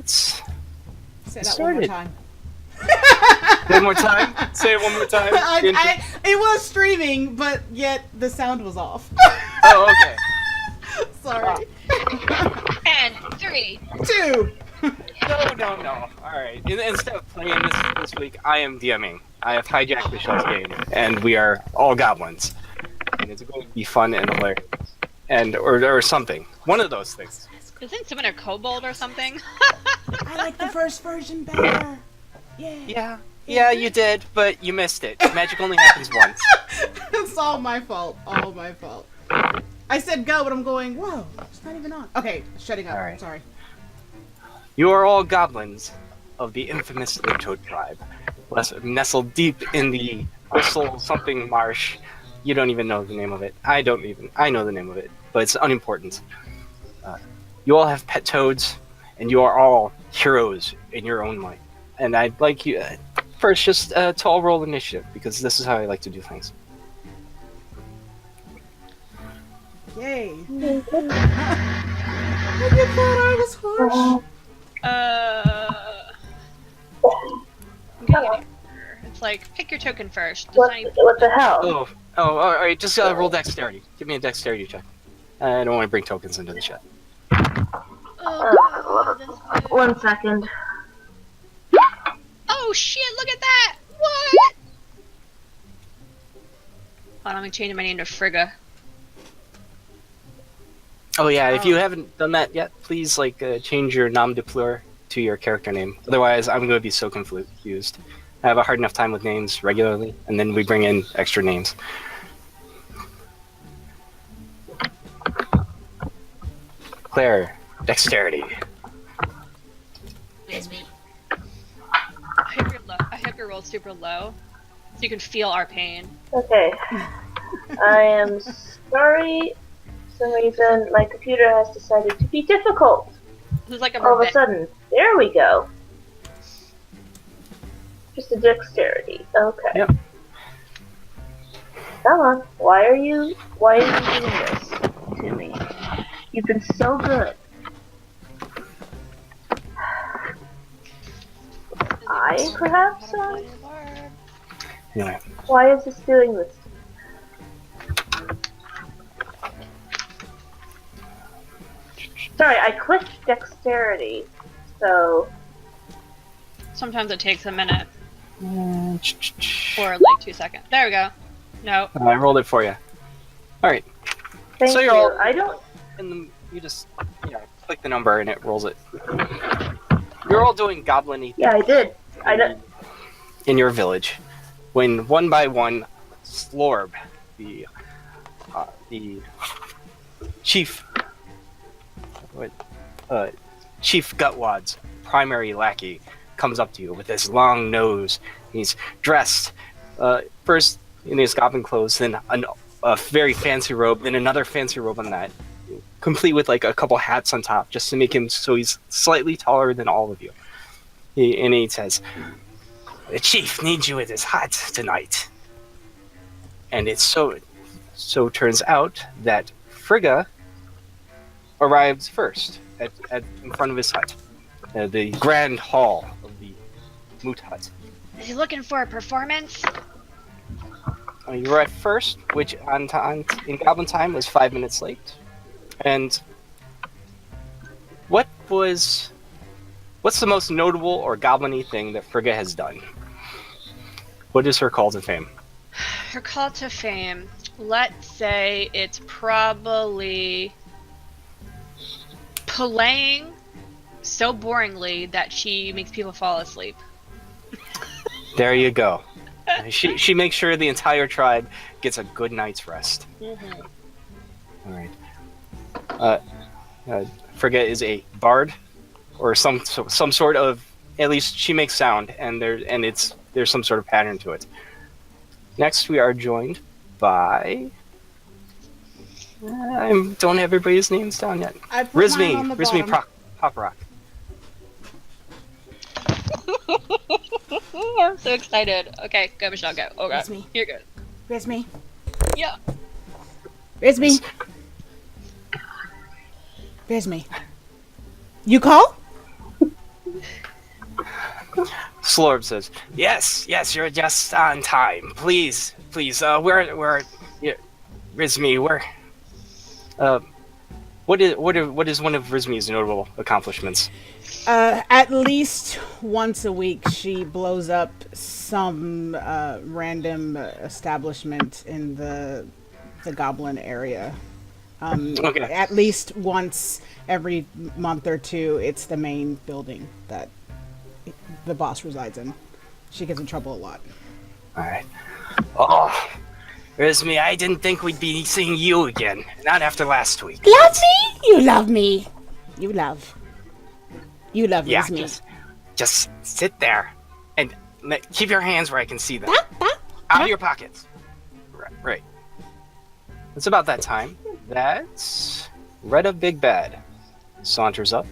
let's Say get that one more started. time. One more time? Say it one more time. It was streaming, but yet the sound was off. Oh, okay. Sorry. And 3, 2. No. Alright. Instead of playing this week, I am DMing. I have hijacked Michelle's game, and we are all goblins. And it's going to be fun and hilarious. Or something. One of those things. isn't someone a kobold or something? I like the first version better. Yeah. Yeah, you did, but you missed it. Magic only happens once. It's all my fault. All my fault. I said go, but I'm going, whoa, it's not even on. Okay, shutting up. Alright. Sorry. You are all goblins of the infamous Toad tribe, nestled deep in the Bristol something marsh. You don't even know the name of it. I know the name of it, but it's unimportant. You all have pet toads, and you are all heroes in your own right. And I'd like you, first, just to all roll initiative, because this is how I like to do things. Yay. I thought I was harsh. I'm getting it. It's like, pick your token first. What the hell? Alright, just roll dexterity. Give me a dexterity check. I don't want to bring tokens into the chat. Oh, 1 second. oh shit, look at that! What? Hold on, I'm changing my name to Frigga. Oh yeah, if you haven't done that yet, please change your nom de plume to your character name. Otherwise, I'm going to be so confused. I have a hard enough time with names regularly, and then we bring in extra names. Claire, dexterity. It's me. I hope your roll's super low, so you can feel our pain. Okay. I am sorry. For some reason, my computer has decided to be difficult. This is like a All of a revenge. sudden, there we go. Just a dexterity. Okay. Yep. Come on. Why are you doing this to me? You've been so good. I perhaps. Anyway, Why is this doing this? Sorry, I clicked dexterity, so. Sometimes it takes a minute I or like 2 seconds. There we go. No. rolled it for you. Alright, Thank So you. you're all- I don't. and you just click the number and it rolls it. You're all doing goblin-y Yeah, I did. I don't. in your village, when one by one, Slorb, the chief, Chief Gutwad's primary lackey, comes up to you with his long nose. He's dressed first in his goblin clothes, then a very fancy robe, then another fancy robe on that, complete with like a couple hats on top, just to make him so he's slightly taller than all of you. He says, "The chief needs you at his hut tonight." And it so turns out that Frigga arrives first in front of his hut, the grand hall of the Moot Hut. Is he looking for a performance? You were at first, which in Goblin time was 5 minutes late. And what's the most notable or goblin-y thing that Frigga has done? What is her call to fame? Her call to fame. Let's say it's probably playing so boringly that she makes people fall asleep. There you go. She makes sure the entire tribe gets a good night's rest. Mm-hmm. All right. Frigga is a bard, or some sort of. At least she makes sound, and there's some sort of pattern to it. Next, we are joined by. I don't have everybody's names down yet. I put mine on the Rizmi bottom. Paparock. I'm so excited. Okay, go Michelle, go. Oh god, That's me. you're good. Where's me? Yeah. Where's me? Where's me? You call? Slorb says, "Yes, yes, you're just on time. Please, please. Yeah, Rizmi, where? What is one of Rizmi's notable accomplishments?" At least once a week, she blows up some random establishment in the goblin area. Okay. At least once every month or two, it's the main building that the boss resides in. She gets in trouble a lot. All right. Oh, Rizmi, I didn't think we'd be seeing you again. Not after last week. Love me? You love me. You love. You love Yeah, me. just sit there and keep your hands where I can see them. Out of your pockets. Right. It's about that time. That's Retta Big Bad saunters up.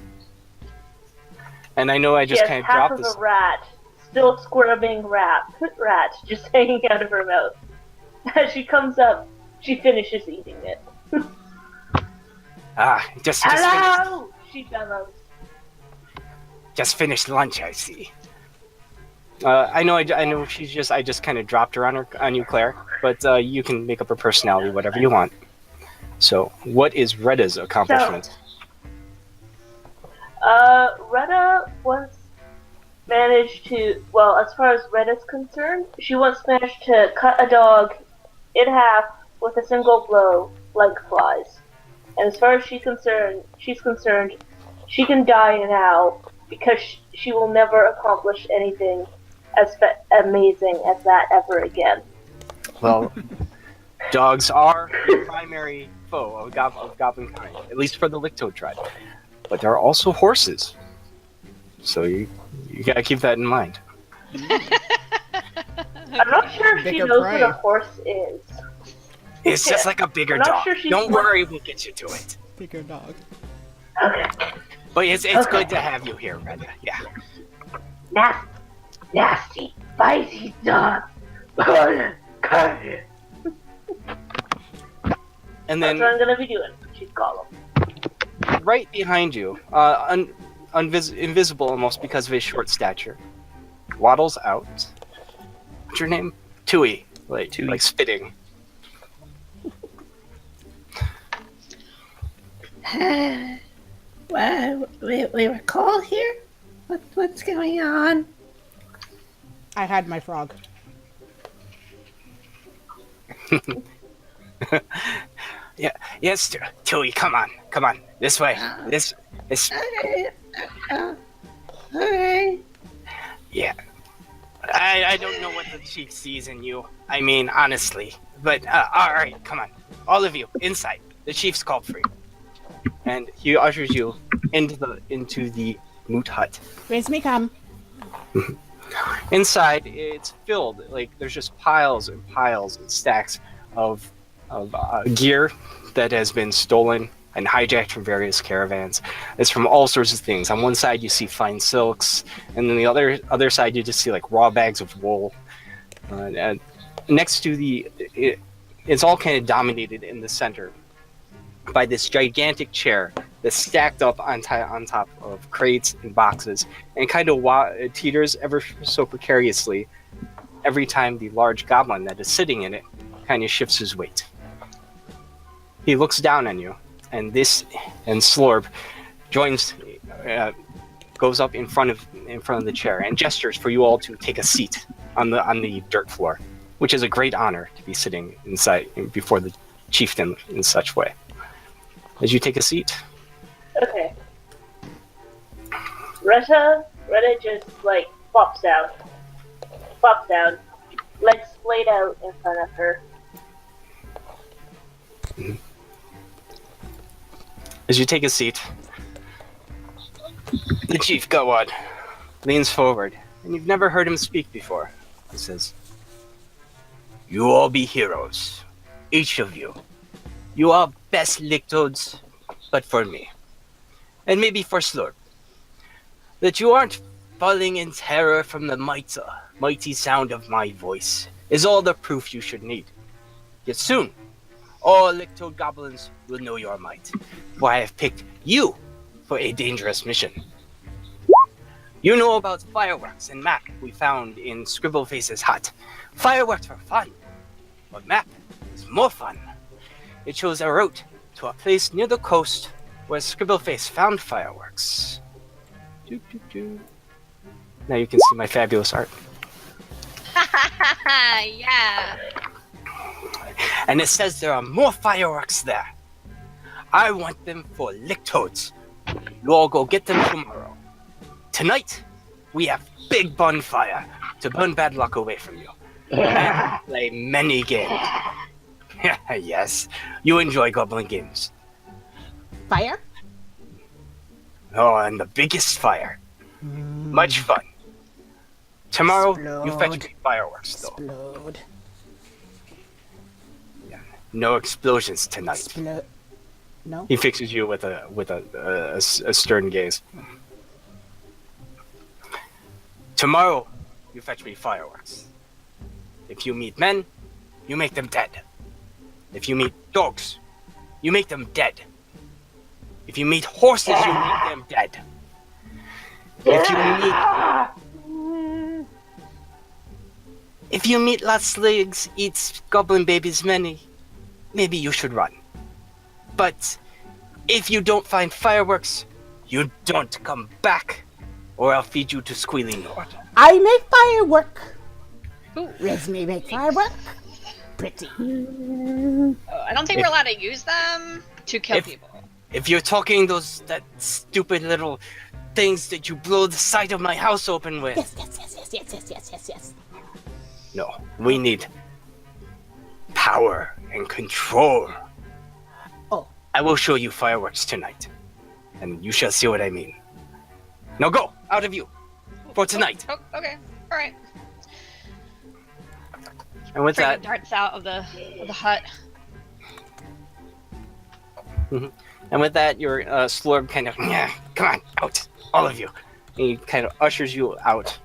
And I know I just kind of half dropped of this. a rat, still squirming rat, just hanging out of her mouth. As she comes up, she finishes eating it. Just Hello! She bellows. just finished lunch, I see. I know I just kind of dropped her on you, Claire, but you can make up her personality whatever you want. So, what is Retta's accomplishment? Retta once managed to, well, as far as Retta's concerned, she once managed to cut a dog in half with a single blow, like flies. And as far as she's concerned, she can die now because she will never accomplish anything as amazing as that ever again. Well, dogs are the primary foe of goblin kind, at least for the Licto tribe. But there are also horses, so you gotta keep that in mind. I'm not sure if she Bigger knows prey. what a horse is. It's just like a bigger I'm not dog. sure she's Don't one- worry, we'll get you to it. Bigger dog. Okay. But it's Okay. good to have you here, Retta. Yeah. Nasty, spicy dog. And That's then what I'm gonna be doing. She's Gollum. right behind you, invisible almost because of his short stature, waddles out. What's your name? Tui. Like spitting. We were called here? What's going on? I had my frog. Yeah. Yes, Tui. Come on. This way. This. Okay. Alright. Yeah. I don't know what the chief sees in you. I mean, honestly. But, alright, come on. All of you, inside. The chief's called for you. And he ushers you into the moot hut. Rinse me come. Inside, it's filled. Like, there's just piles and piles and stacks of gear that has been stolen and hijacked from various caravans. It's from all sorts of things. On one side, you see fine silks, and then the other side, you just see like raw bags of wool. And next to it's all kind of dominated in the center by this gigantic chair that's stacked up on top of crates and boxes, and kind of teeters ever so precariously every time the large goblin that is sitting in it kind of shifts his weight. He looks down on you, and Slorb goes up in front of the chair and gestures for you all to take a seat on the dirt floor, which is a great honor to be sitting inside before the chieftain in such way. As you take a seat, Okay. Retta just like flops down, legs splayed out in front of her. as you take a seat, the chief Gutwad leans forward, and you've never heard him speak before. He says, "You all be heroes, each of you. You are best Lictodes, but for me, and maybe for Slurp. That you aren't falling in terror from the mighty sound of my voice is all the proof you should need. Yet soon, all Lictode goblins will know your might, for I have picked you for a dangerous mission. You know about fireworks and map we found in Scribbleface's hut. Fireworks are fun, but map is more fun. It shows a route to a place near the coast where Scribbleface found fireworks. Doo, doo, doo. Now you can see my fabulous art. Yeah. And it says there are more fireworks there. I want them for Licktoads. You all go get them tomorrow. Tonight, we have big bonfire to burn bad luck away from you. And play many games. Yes, you enjoy goblin games. Fire? Oh, and the biggest fire. Much fun. Tomorrow, you fetch Explode. me fireworks, though. Explode. No explosions tonight. Explode. No? He fixes you with a stern gaze. Tomorrow, you fetch me fireworks. If you meet men, you make them dead. If you meet dogs, you make them dead. If you meet horses, you make them dead. If you meet lost legs, eats goblin babies many, maybe you should run. But if you don't find fireworks, you don't come back, or I'll feed you to Squealy Lord. I make firework. Ooh. Resme make firework. Pretty. I don't think we're allowed to use them to kill people. If you're talking that stupid little things that you blow the side of my house open with. Yes. No, we need power and control. Oh. I will show you fireworks tonight, and you shall see what I mean. Now go, out of you, for tonight. Oh, okay. All right. And with Frigga that, darts out of the hut. and with that, your Slurb kind of, yeah, come on, out, all of you. And he kind of ushers you out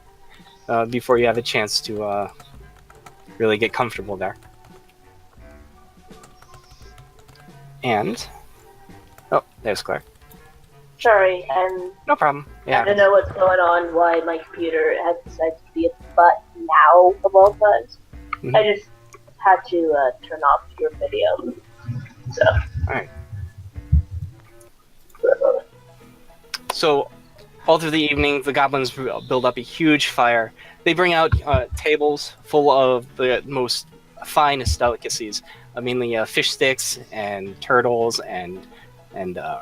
before you have a chance to really get comfortable there. And, oh, there's Claire. Sorry, and No problem. I don't Yeah. know what's going on, why my computer has decided to be at the butt now of all times. Mhm. I just had to turn off your video. So. Alright. For a moment. So, all through the evening, the goblins build up a huge fire. They bring out tables full of the most finest delicacies, mainly fish sticks and turtles and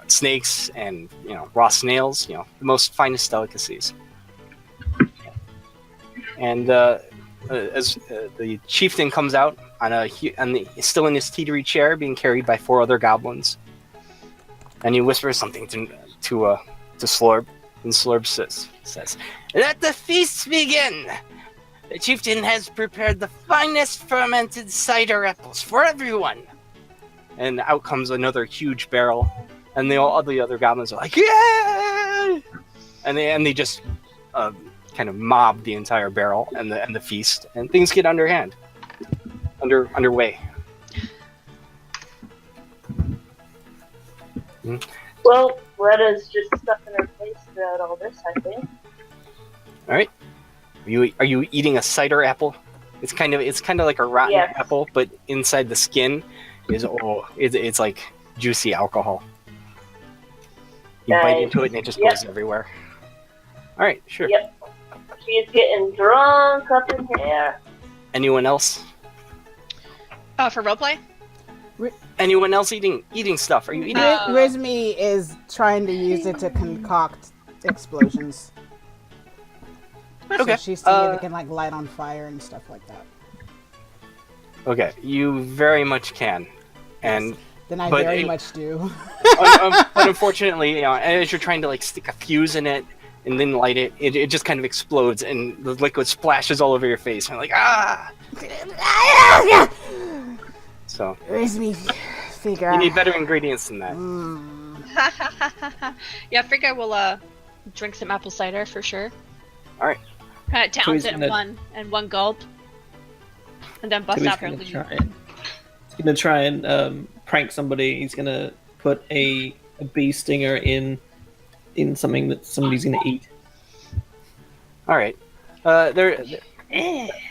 snakes and raw snails. The most finest delicacies. And as the chieftain comes out still in his teetery chair, being carried by 4 other goblins, and he whispers something to Slurb. And Slurb says, "Let the feast begin! The chieftain has prepared the finest fermented cider apples for everyone!" And out comes another huge barrel, and all the other goblins are like, "Yeah!" And they just kind of mob the entire barrel and the feast, and things get underway. Well, Retta's just stuck in her face throughout all this, I think. All right. Are you eating a cider apple? It's kind of like a rotten Yes. apple, but inside the skin it's like juicy alcohol. You bite Nice. into it and it just Yep. goes everywhere. All right, sure. Yep. She's getting drunk up in here. Anyone else? For roleplay? Anyone else eating stuff? Are you eating? Resme is trying to use it to concoct explosions. Okay. So she's seeing if it can light on fire and stuff like that. Okay, you very much can, and Then I But very it- much do. but unfortunately, as you're trying to stick a fuse in it and then light it, it just kind of explodes and the liquid splashes all over your face. And you're like, ah! So Resme, figure you out. need better ingredients than that. Yeah, Frigga will drink some apple cider for sure. All right. Towns he's it gonna- in one gulp, and then bust So he's out her gonna lead. try and prank somebody. He's gonna put a bee stinger in something that somebody's gonna eat. All right.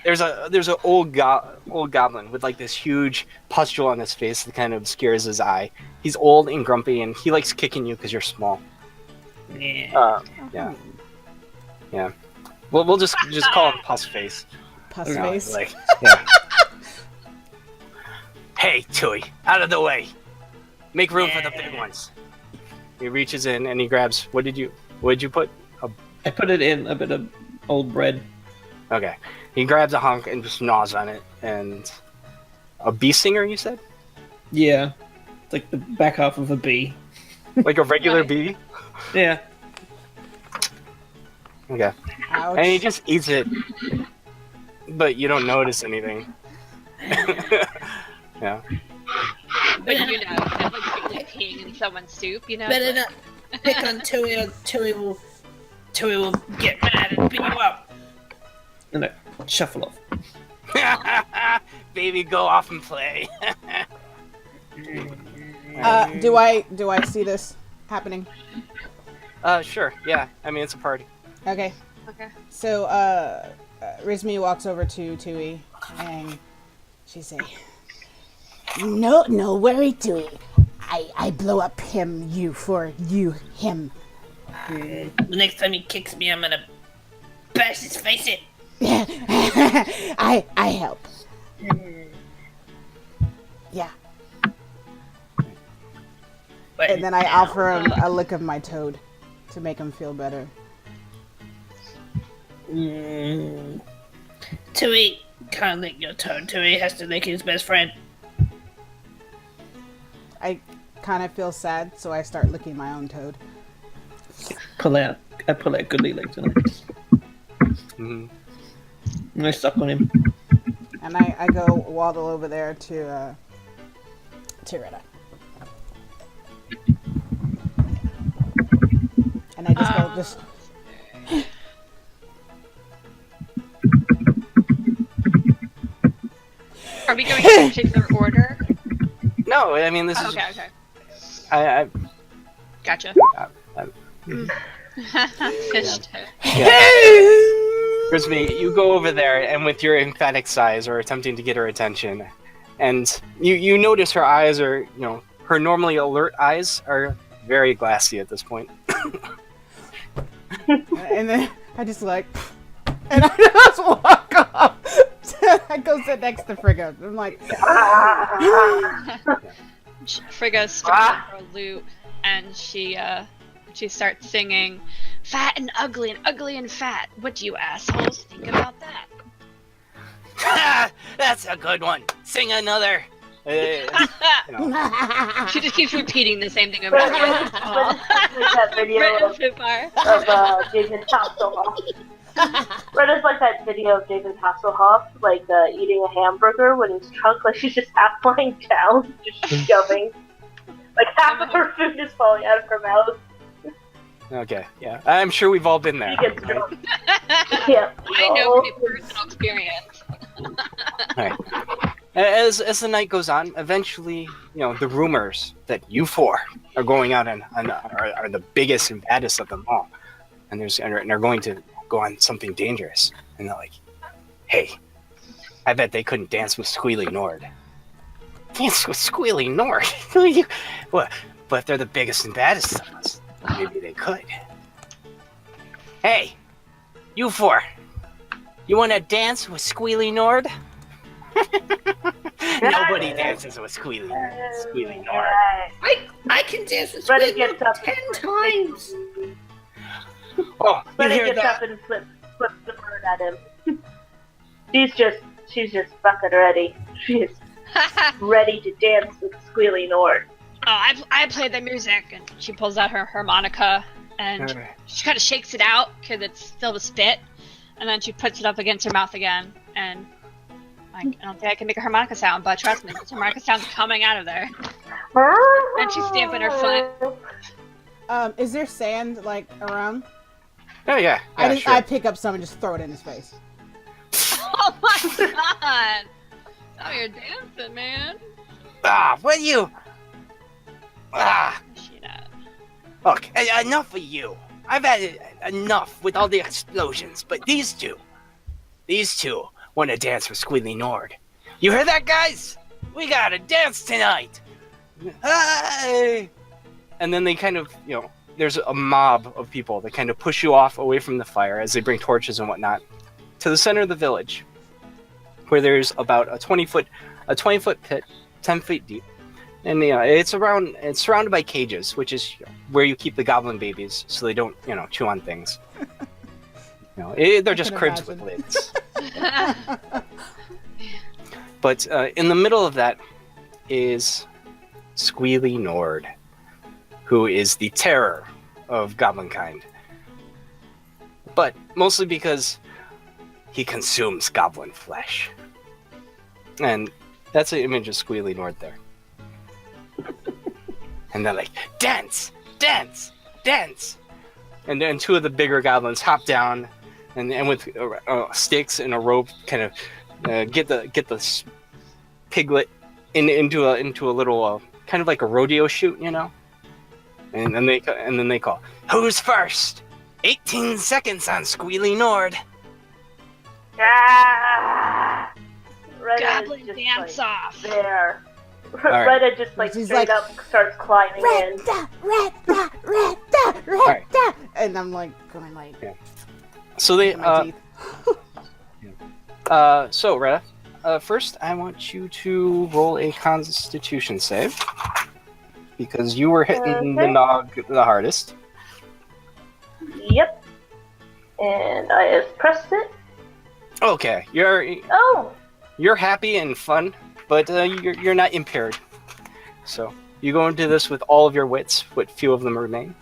There's an old goblin with like this huge pustule on his face that kind of obscures his eye. He's old and grumpy, and he likes kicking you because you're small. Yeah. Yeah. Yeah. We'll just call him Puss Face. Puss You know, face. like, yeah. Hey, Tui, out of the way. Make room for the big ones. He reaches in and he grabs. What did you put? I put it in a bit of old bread. Okay. He grabs a hunk and just gnaws on it. And a bee singer, you said? Yeah. It's like the back half of a bee. Like a regular Right. bee? Yeah. Ouch. Okay. And he just eats it, but you don't notice anything. Yeah. But you know, it's not like people peeing in someone's soup, you know? Better not pick on Tui or Tui will get mad and beat you up. And I shuffle off. Baby, go off and play. Do I see this happening? Sure. Yeah. I mean, it's a party. Okay. Okay. So, Rizmi walks over to Tui, and she say, No worry, Tui. I blow up him, you for you, him. The next time he kicks me, I'm gonna bash his face in. I help. Yeah. But And then I offer him a lick of my toad to make him feel better. Tui can't lick your toad. Tui has to lick his best friend. I kind of feel sad, so I start licking my own toad. I pull out goodly legs on him. Mhm. And I suck on him. And I go waddle over there to Rita. And I just go, Are we going in particular order? No, I mean this Oh, is. okay, okay. I Gotcha. Fish toad. Grisby, you go over there, and with your emphatic sighs, are attempting to get her attention, and you notice her eyes are, her normally alert eyes are very glassy at this point. and then I just like, and I just walk off. I go sit next to Frigga. I'm like, Frigga starts her lute, and she starts singing, "Fat and ugly and fat. What do you assholes think about that?" That's a good one. Sing another. She just keeps repeating the same thing over But again. it's like that video Written Spitfire. of David Hasselhoff. Reddit's like that video of David Hasselhoff, like eating a hamburger when he's drunk, like she's just half lying down, just shoving. Like half of her food is falling out of her mouth. Okay, yeah. I'm sure we've all been there. She gets drunk. Yeah. I know from personal experience. Right. As the night goes on, eventually, the rumors that you four are going out and are the biggest and baddest of them all, and they're going to go on something dangerous. And they're like, "Hey, I bet they couldn't dance with Squealy Nord." Dance with Squealy Nord? What? But if they're the biggest and baddest of us, maybe they could. Hey, you four, you want to dance with Squealy Nord? Nobody dances with Squealy Nord. I can dance with Reddit Squid gets up 10 times. Oh, you Reddit hear gets that? up and flips the bird at him. she's just fucking ready. She is ready to dance with Squealy Nord. I play the music, and she pulls out her harmonica, and she kind of shakes it out because it's filled with spit, and then she puts it up against her mouth again, and I don't think I can make a harmonica sound, but trust me, this harmonica sound's coming out of there. And she's stamping her foot. is there sand like around? Oh yeah. Sure. I pick up some and just throw it in his face. Oh my god! Oh, you're dancing, man. What are you? Shit out. Look, enough of you. I've had enough with all the explosions, but these two want to dance with Squealy Nord. You hear that, guys? We gotta dance tonight! Hey! And then they kind of, there's a mob of people that kind of push you off away from the fire as they bring torches and whatnot to the center of the village, where there's about a 20-foot pit, 10 feet deep. And it's surrounded by cages, which is where you keep the goblin babies so they don't, chew on things. They're just cribs with lids. But in the middle of that is Squealy Nord, who is the terror of goblinkind. But mostly because he consumes goblin flesh. And that's an image of Squealy Nord there. And they're like, dance, dance, dance. And then two of the bigger goblins hop down and with sticks and a rope kind of get the piglet into a little kind of like a rodeo chute, And then they call, who's first? 18 seconds on Squealy Nord. Ah! Retta Goblin is just, dance off. There. right. Retta just She's straight like, up starts climbing in. Retta. And I'm like going like So they my teeth. so Retta, first I want you to roll a Constitution save because you were hitting the Okay. nog the hardest. Yep. And I have pressed it. Okay, Oh! you're happy and fun, but you're not impaired. So you go into this with all of your wits, what few of them remain.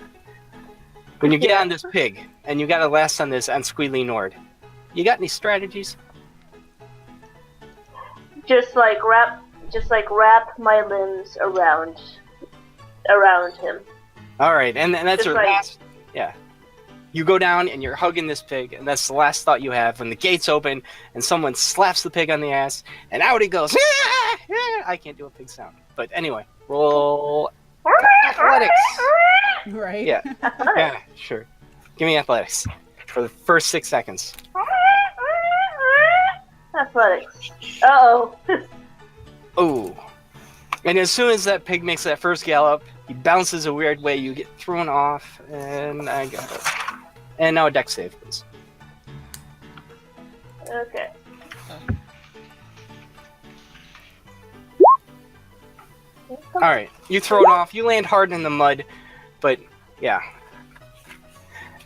When you get on this pig, and you got to last on this on Squealy Nord, you got any strategies? Just wrap my limbs around him. All right, and that's Just your like- last. Yeah, you go down and you're hugging this pig, and that's the last thought you have when the gates open and someone slaps the pig on the ass, and out he goes. I can't do a pig sound, but anyway, roll athletics. Right? Yeah, yeah, sure. Give me athletics for the first 6 seconds. Athletics. Uh-oh. Oh. And as soon as that pig makes that first gallop, he bounces a weird way, you get thrown off, and I got it. And now a dex save, please. Okay. Alright, you throw it off, you land hard in the mud, but yeah.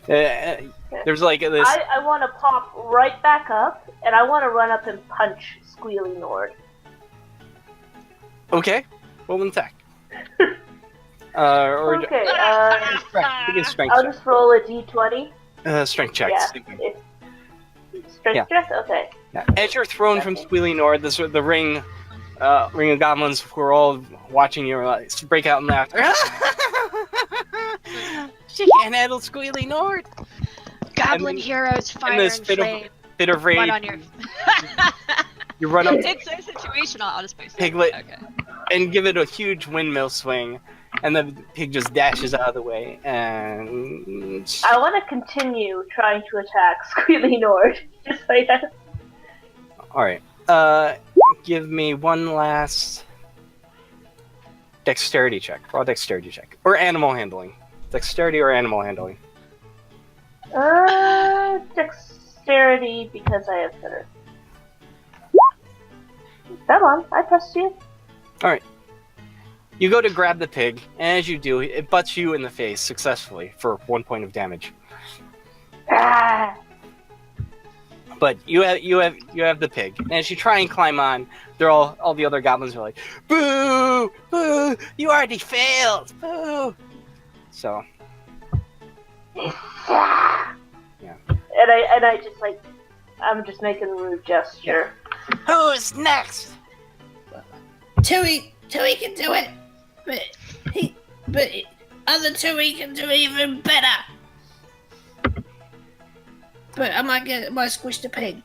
There's like this. I want to pop right back up, and I want to run up and punch Squealy Nord. Okay, roll an attack. Or Okay, give me a strength I'll check. just roll a d20. Strength check. Yeah. same thing. Strength Yeah. check? Okay. Yeah. As you're thrown from Squealy Nord, the ring of goblins who are all watching you break out in laughter. She can't handle Squealy Nord. Goblin then- heroes, fire this and bit of- flame. Bit of rage. One on your. You run up It's so situational. I'll just post it. Piglet. Okay. and give it a huge windmill swing, and the pig just dashes out of the way. And I want to continue trying to attack Squealy Nord. Just like that. all right, give me one last dexterity check. Raw dexterity check, or animal handling. Dexterity or animal handling. Dexterity because I have better. Come on, I pressed you. All right. You go to grab the pig, and as you do, it butts you in the face successfully for 1 point of damage. Ah! But you have the pig, and as you try and climb on, they're all the other goblins are like, "Boo! Boo! You already failed! Boo!" So Yeah. Yeah. And I just I'm just making a rude gesture. who's next? Tui can do it, but other Tui can do even better. But I might squish the pig.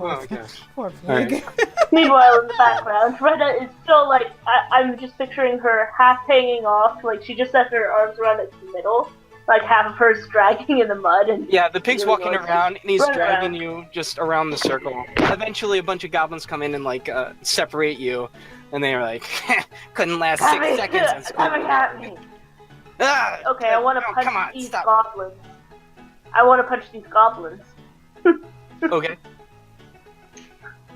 Oh, gosh. Poor All pig. right. Meanwhile, in the background, Retta is still like, I'm just picturing her half hanging off, like she just has her arms around its middle, like half of her's dragging in the mud. And Yeah, the pig's walking around, and he's run dragging around. you just around the circle. Eventually, a bunch of goblins come in and, like, separate you, and they're like, couldn't last 6 seconds on school. Coming at me. Ah, Okay, I want to no, punch come on, these stop. goblins. I want to punch these goblins. Okay,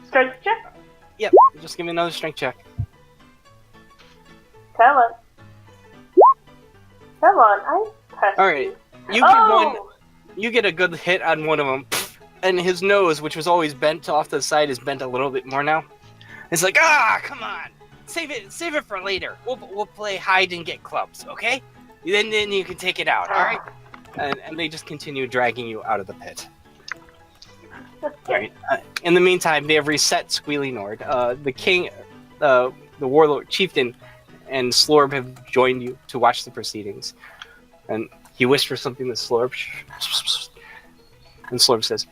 Strength check? yep, just give me another strength check. Come on. Come on, I pressed Alright, you. you get Oh! one, you get a good hit on one of them, and his nose, which was always bent off to the side, is bent a little bit more now. It's like, come on, save it for later. We'll play hide and get clubs, okay? Then you can take it out, all right? And they just continue dragging you out of the pit. All right. In the meantime, they have reset Squealy Nord. The king, the warlord, chieftain, and Slorb have joined you to watch the proceedings. And he whispers something to Slorb. And Slorb says,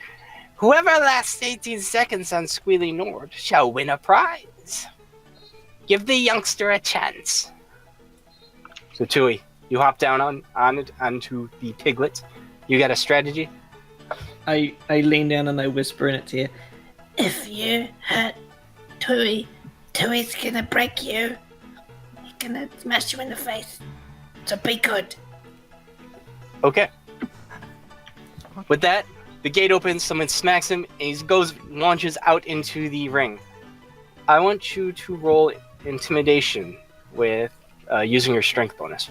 "Whoever lasts 18 seconds on Squealy Nord shall win a prize. Give the youngster a chance." So Tui, you hop down onto the piglet. You got a strategy? I lean down and I whisper in its ear. If you hurt Tui, Tui's gonna break you. He's gonna smash you in the face. So be good. Okay. With that, the gate opens, someone smacks him, and he launches out into the ring. I want you to roll intimidation with using your strength bonus.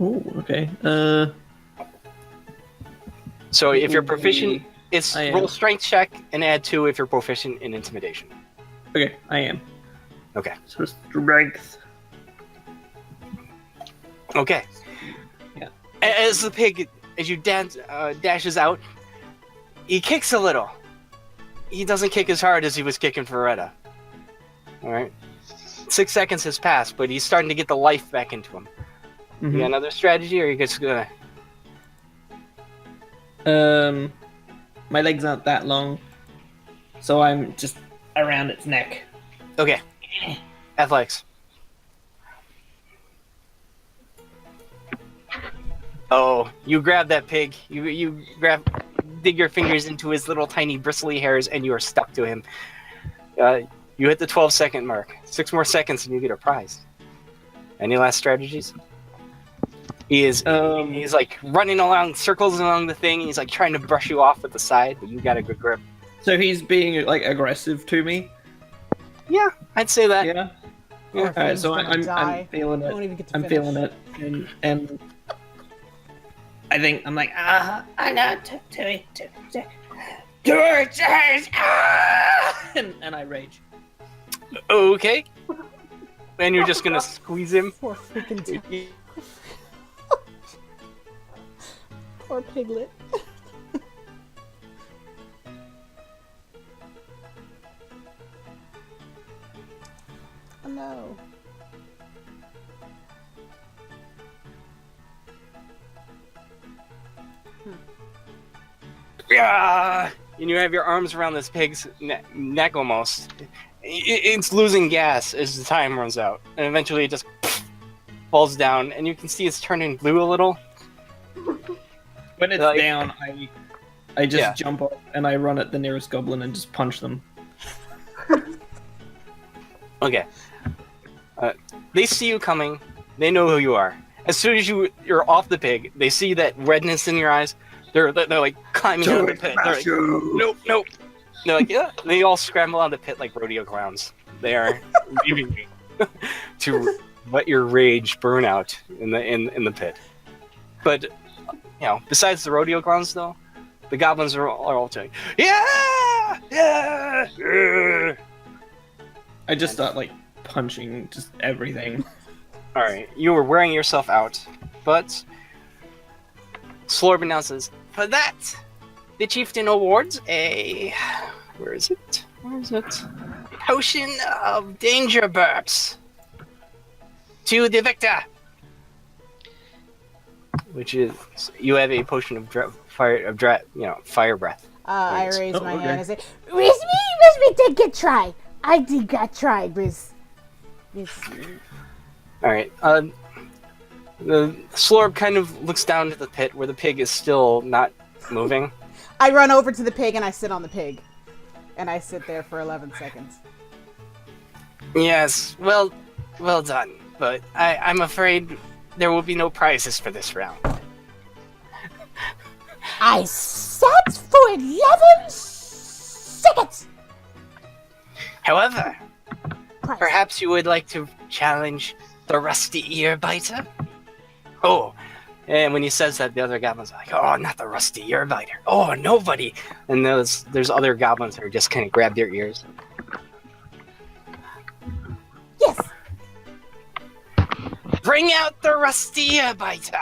Oh, okay. So if you're proficient, it's I am. roll strength check and add 2 if you're proficient in intimidation. Okay, I am. Okay. So strength. Okay. Yeah. As the pig, as you dashes out, he kicks a little. He doesn't kick as hard as he was kicking for Retta. Alright. 6 seconds has passed, but he's starting to get the life back into him. You got another strategy, or are you just gonna... My legs aren't that long, so I'm just around its neck. Okay. Athletics. Oh, you grab that pig. You dig your fingers into his little tiny bristly hairs, and you are stuck to him. You hit the 12-second mark. 6 more seconds, and you get a prize. Any last strategies? He's like running along circles along the thing, and he's like trying to brush you off at the side, but you got a good grip. So he's being like aggressive to me. Yeah, I'd say that. Yeah. Yeah. Alright, so Gonna die. I'm feeling Won't even it. get to I'm finish. feeling it, and I think I'm like I know, Tui. and I rage. Okay. And you're just gonna squeeze him. Poor freaking Tim. Poor piglet. Oh no. Yeah, and you have your arms around this pig's neck almost. It's losing gas as the time runs out, and eventually it just falls down, and you can see it's turning blue a little. When it's Like- down, I just Yeah. jump up and I run at the nearest goblin and just punch them. Okay. They see you coming. They know who you are. As soon as you're off the pig, they see that redness in your eyes. They're like climbing out of the pit. They're like, nope. They're like, yeah. They all scramble out of the pit like rodeo clowns. They are leaving you to let your rage burn out in the pit. But besides the rodeo clowns, though, the goblins are all saying, yeah. I just start like punching just everything. All right, you were wearing yourself out, but Slorb announces, for that, the chieftain awards a... Where is it? Potion of Danger Burps to the victor. Which is, you have a potion of fire breath. I Wait. raise my okay. hand and say, "Miss me take a try. I did a try, Miss." All right. The Slorb kind of looks down to the pit where the pig is still not moving. I run over to the pig and I sit on the pig, and I sit there for 11 seconds. Yes, well done. But I'm afraid there will be no prizes for this round. I sat for 11 seconds. However, Prize. perhaps you would like to challenge the Rusty Ear Biter? Oh, and when he says that, the other goblins are like, "Oh, not the Rusty Ear Biter. Oh, nobody." And there's other goblins that are just kind of grab their ears. Yes. Bring out the Rusty Ear Biter.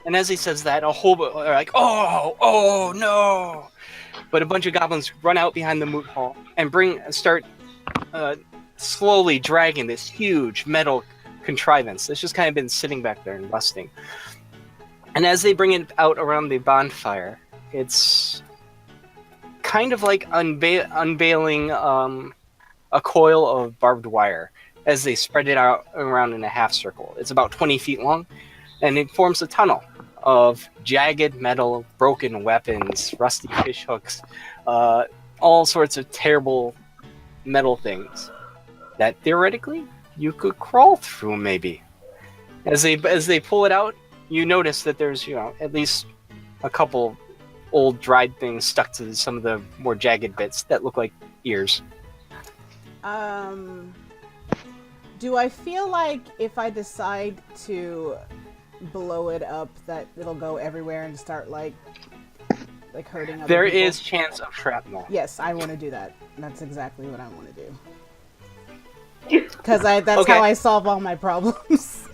And as he says that, a whole are like, "Oh no!" But a bunch of goblins run out behind the moot hall and start slowly dragging this huge metal contrivance that's just kind of been sitting back there and rusting. And as they bring it out around the bonfire, it's kind of like unveiling a coil of barbed wire as they spread it out around in a half circle. It's about 20 feet long, and it forms a tunnel of jagged metal, broken weapons, rusty fish hooks, all sorts of terrible metal things that theoretically you could crawl through. Maybe as they pull it out, you notice that there's at least a couple old dried things stuck to some of the more jagged bits that look like ears. Do I feel like if I decide to blow it up that it'll go everywhere and start like hurting other There people? is chance of shrapnel. Yes, I want to do that. That's exactly what I want to do. Because that's Okay. how I solve all my problems.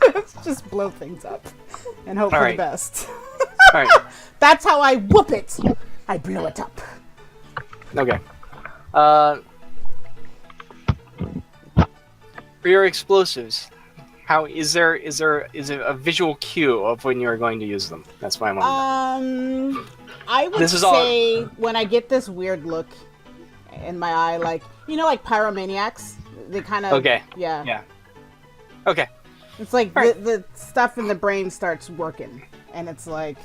Just blow things up and hope for the Alright. best. All right. That's how I whoop it. I blow it up. Okay. For your explosives, how is it a visual cue of when you're going to use them? That's why I want to know. I would This is all- say when I get this weird look in my eye, like pyromaniacs, they kind of Okay. yeah. Yeah. Okay. It's like Alright. the stuff in the brain starts working, and it's like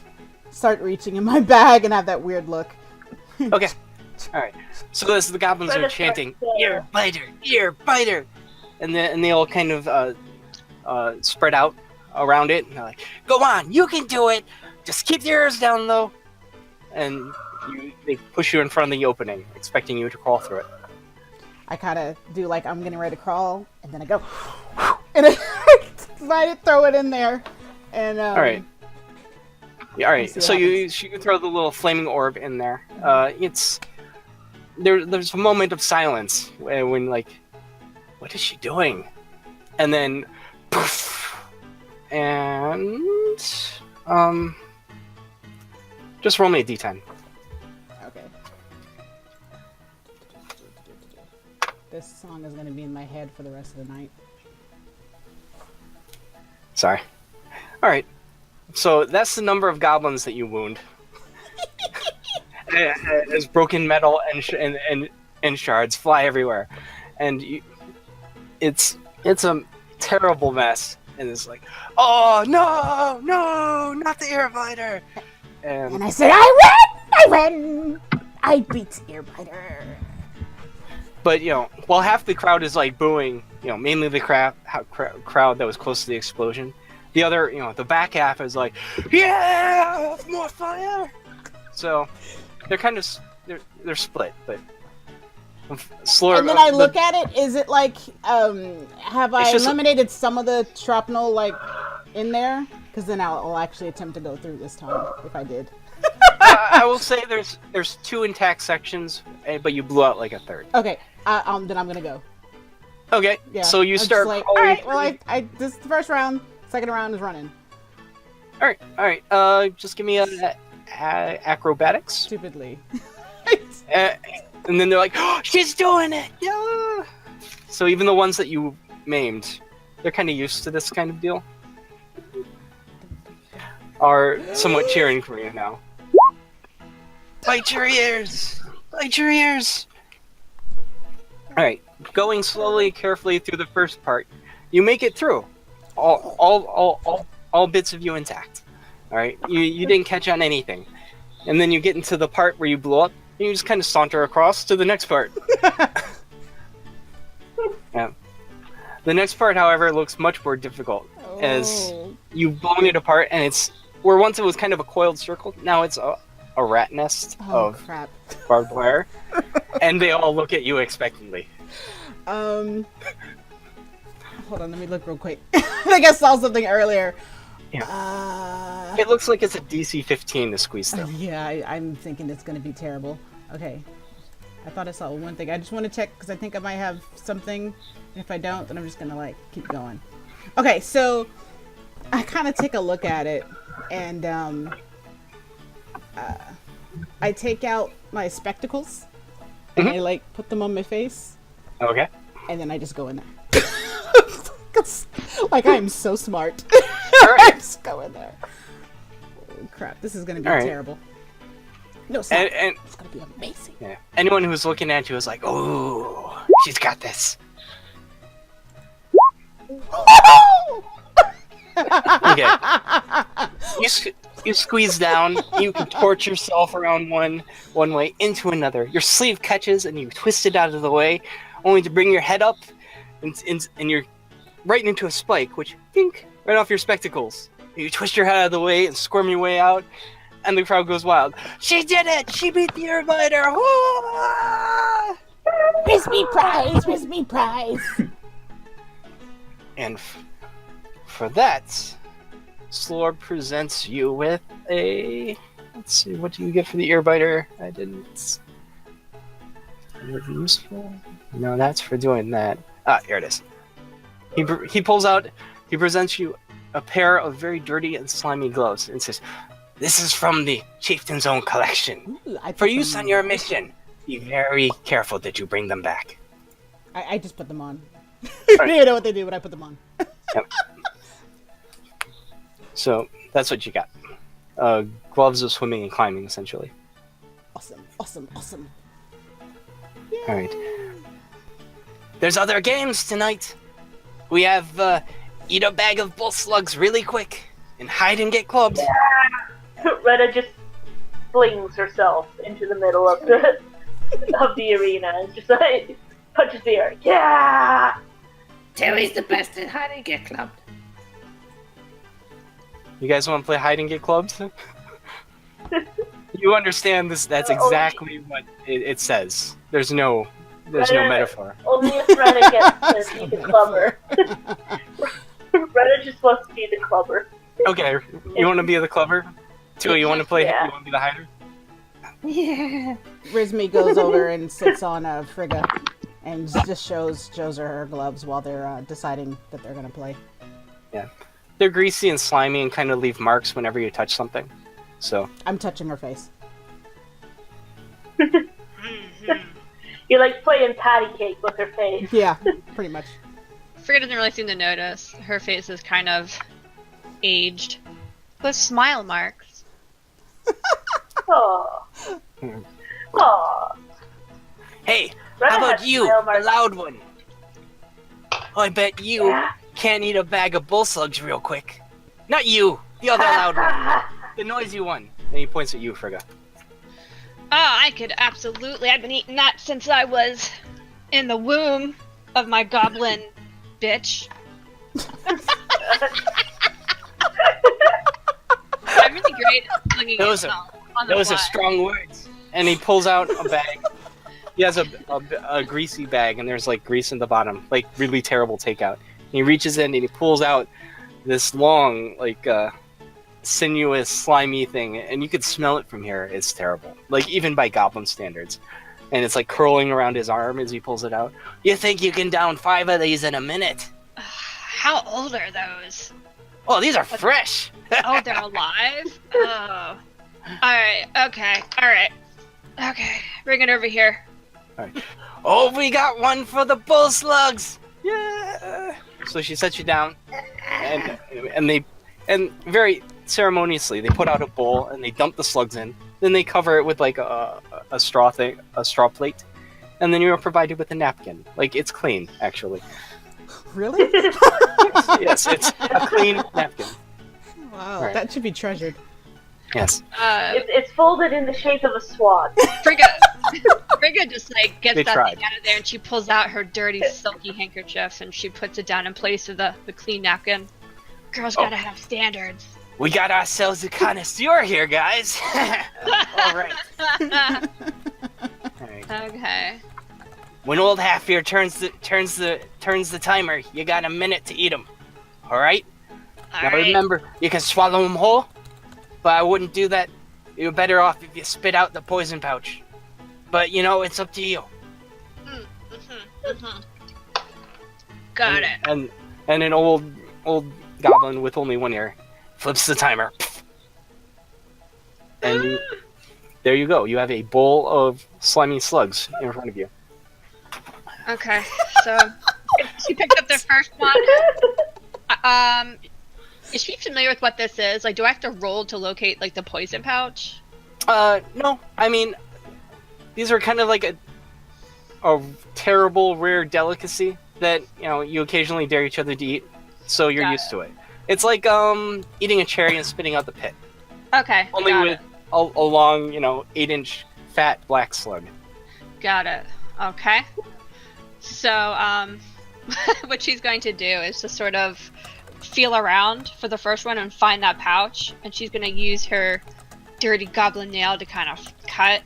start reaching in my bag and have that weird look. Okay. All right. So as the goblins are chanting, "Ear biter," and they all kind of spread out around it, and they're like, "Go on, you can do it. Just keep your ears down low." And they push you in front of the opening, expecting you to crawl through it. I kind of do like I'm getting ready to crawl, and then I go, and I throw it in there, and All right. Yeah, all right. see what So you throw the little flaming orb in there. There's a moment of silence when like, what is she doing? And then, poof, and just roll me a d10. Okay. This song is gonna be in my head for the rest of the night. Sorry. All right. So that's the number of goblins that you wound. As broken metal and shards fly everywhere, and it's a terrible mess. And it's like, "Oh no, not the Earbiter!" And I said, I win! I beat Earbiter. But while half the crowd is like booing, mainly the crowd that was close to the explosion, the other, the back half is like, "Yeah, more fire!" So they're kind of they're split, but Slurp. And then I look at it. Is it like, have I It's just- eliminated some of the shrapnel like in there? Because then I'll actually attempt to go through this time if I did. I will say there's 2 intact sections, but you blew out like a third. Okay, then I'm gonna go. Okay, Yeah. so you I'm just start. like, crawling all right. through- Well, I this is the first round. Second round is running. all right. Just give me a acrobatics, Stupidly. and then they're like, "Oh, she's doing it!" Yeah. So even the ones that you maimed, they're kind of used to this kind of deal. Are somewhat cheering for you now. Bite your ears! Bite your ears! Alright, going slowly, carefully through the first part, you make it through. All bits of you intact. Alright, you didn't catch on anything. And then you get into the part where you blew up, and you just kind of saunter across to the next part. Yeah. The next part, however, looks much more difficult, as you've blown it apart, and it's where once it was kind of a coiled circle, now it's a rat nest of crap. barbed wire, and they all look at you expectantly. Hold on, let me look real quick. I think I saw something earlier. Yeah. It looks like it's a DC 15 to squeeze through. Yeah, I'm thinking it's gonna be terrible. Okay. I thought I saw one thing. I just want to check because I think I might have something. If I don't, then I'm just gonna like keep going. Okay, so I kind of take a look at it, and I take out my spectacles and I like put them on my face, Okay. and then I just go in there. 'Cause, like, I'm so smart. Alright. I just go in there. Oh, crap, this is gonna be Alright. terrible. No, it's not. And It's gonna be amazing. yeah, anyone who's looking at you is like, "Oh, she's got this." Okay. You squeeze down. You contort yourself around one way into another. Your sleeve catches, and you twist it out of the way, only to bring your head up, and you're right into a spike, which dink right off your spectacles. You twist your head out of the way and squirm your way out, and the crowd goes wild. She did it! She beat the Airbiter! Whoa! Where's me prize? Where's me prize? And for that, Slor presents you with a... Let's see, what do you get for the Airbiter? I didn't... Useful? No, that's for doing that. Ah, here it is. He pulls out... He presents you a pair of very dirty and slimy gloves and says, "This is from the Chieftain's own collection. Ooh, I For put use them on your mission. Be very careful that you bring them back." I just put them on. I don't even know what they do, but I put them on. Yep. So, that's what you got. Gloves of swimming and climbing, essentially. Awesome, awesome, awesome. Alright. There's other games tonight. We have, eat a bag of bull slugs really quick, and hide and get clubs. Retta just flings herself into the middle of the arena and just like punches the air. Yeah! Towie's the best at hide and get clubbed. You guys want to play hide and get clubs? You understand this? That's exactly what it says. There's no metaphor. Only if Retta gets to be the clubber. Retta just wants to be the clubber. Okay, you want to be the clubber? Tui, you want to play? Yeah. You want to be the hider? Yeah. Rizmi goes over and sits on Frigga and just shows her gloves while they're deciding that they're gonna play. Yeah. They're greasy and slimy and kind of leave marks whenever you touch something. So. I'm touching her face. You're like playing patty cake with her face. Yeah, pretty much. Frigga doesn't really seem to notice. Her face is kind of aged with smile marks. Oh. Oh. Hey, Retta how about has you, smile the marks. loud one? I bet you Yeah. can't eat a bag of bull slugs real quick. Not you, the other loud one. The noisy one. And he points at you, Frigga. Oh, I could absolutely. I've been eating that since I was in the womb of my goblin bitch. I'm really great at looking Those at are- on the Those fly. are strong words. And he pulls out a bag. He has a greasy bag, and there's like grease in the bottom, like really terrible takeout. And he reaches in and he pulls out this long, like sinuous, slimy thing, and you could smell it from here. It's terrible, like even by goblin standards. And it's like curling around his arm as he pulls it out. You think you can down 5 of these in a minute? How old are those? Oh, these are fresh. Oh, they're alive? Oh. Alright, okay, alright. Okay, bring it over here. Oh, we got one for the bull slugs. Yeah. So she sets you down, and very ceremoniously they put out a bowl and they dump the slugs in, Then they cover it with like a straw plate, and then you are provided with a napkin. Like it's clean, actually. Really? Yes, it's a clean napkin. Wow, Right. that should be treasured. Yes. It's folded in the shape of a swan. Frigga just like gets They that tried. thing out of there, and she pulls out her dirty, silky handkerchief, and she puts it down in place of the clean napkin. Girls gotta have standards. We got ourselves a connoisseur here, guys. All right. All right. Okay. When old Half-Ear turns the timer, you got a minute to eat them. All right. All Now right. remember, you can swallow them whole, but I wouldn't do that. You're better off if you spit out the poison pouch. But you know, it's up to you. Got it. And an old goblin with only one ear flips the timer. And there you go. You have a bowl of slimy slugs in front of you. Okay. So she picked up the first one. Is she familiar with what this is? Like, do I have to roll to locate like the poison pouch? No. I mean, these are kind of like a terrible rare delicacy that you occasionally dare each other to eat, so you're Got used to it. It's like eating a cherry and spitting out the pit, Okay. only got with it. a long 8-inch fat black slug. Got it. Okay. So, what she's going to do is to sort of feel around for the first one and find that pouch, and she's going to use her dirty goblin nail to kind of cut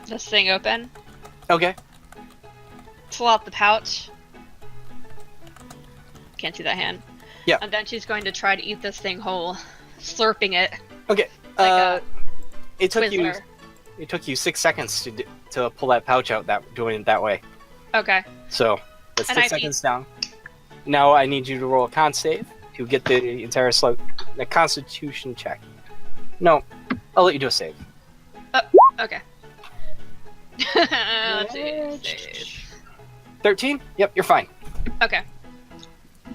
this thing open, Okay. pull out the pouch. Can't see that hand. Yeah. And then she's going to try to eat this thing whole, slurping it Okay. like a It took you Twizzler. It took you 6 seconds to pull that pouch out doing it that way. Okay. So that's And 6 I seconds down. Now I need you to roll a con save to get the entire slug. A Constitution check. No, I'll let you do a save. Okay. Let's see. 13? Yep, you're fine. Okay.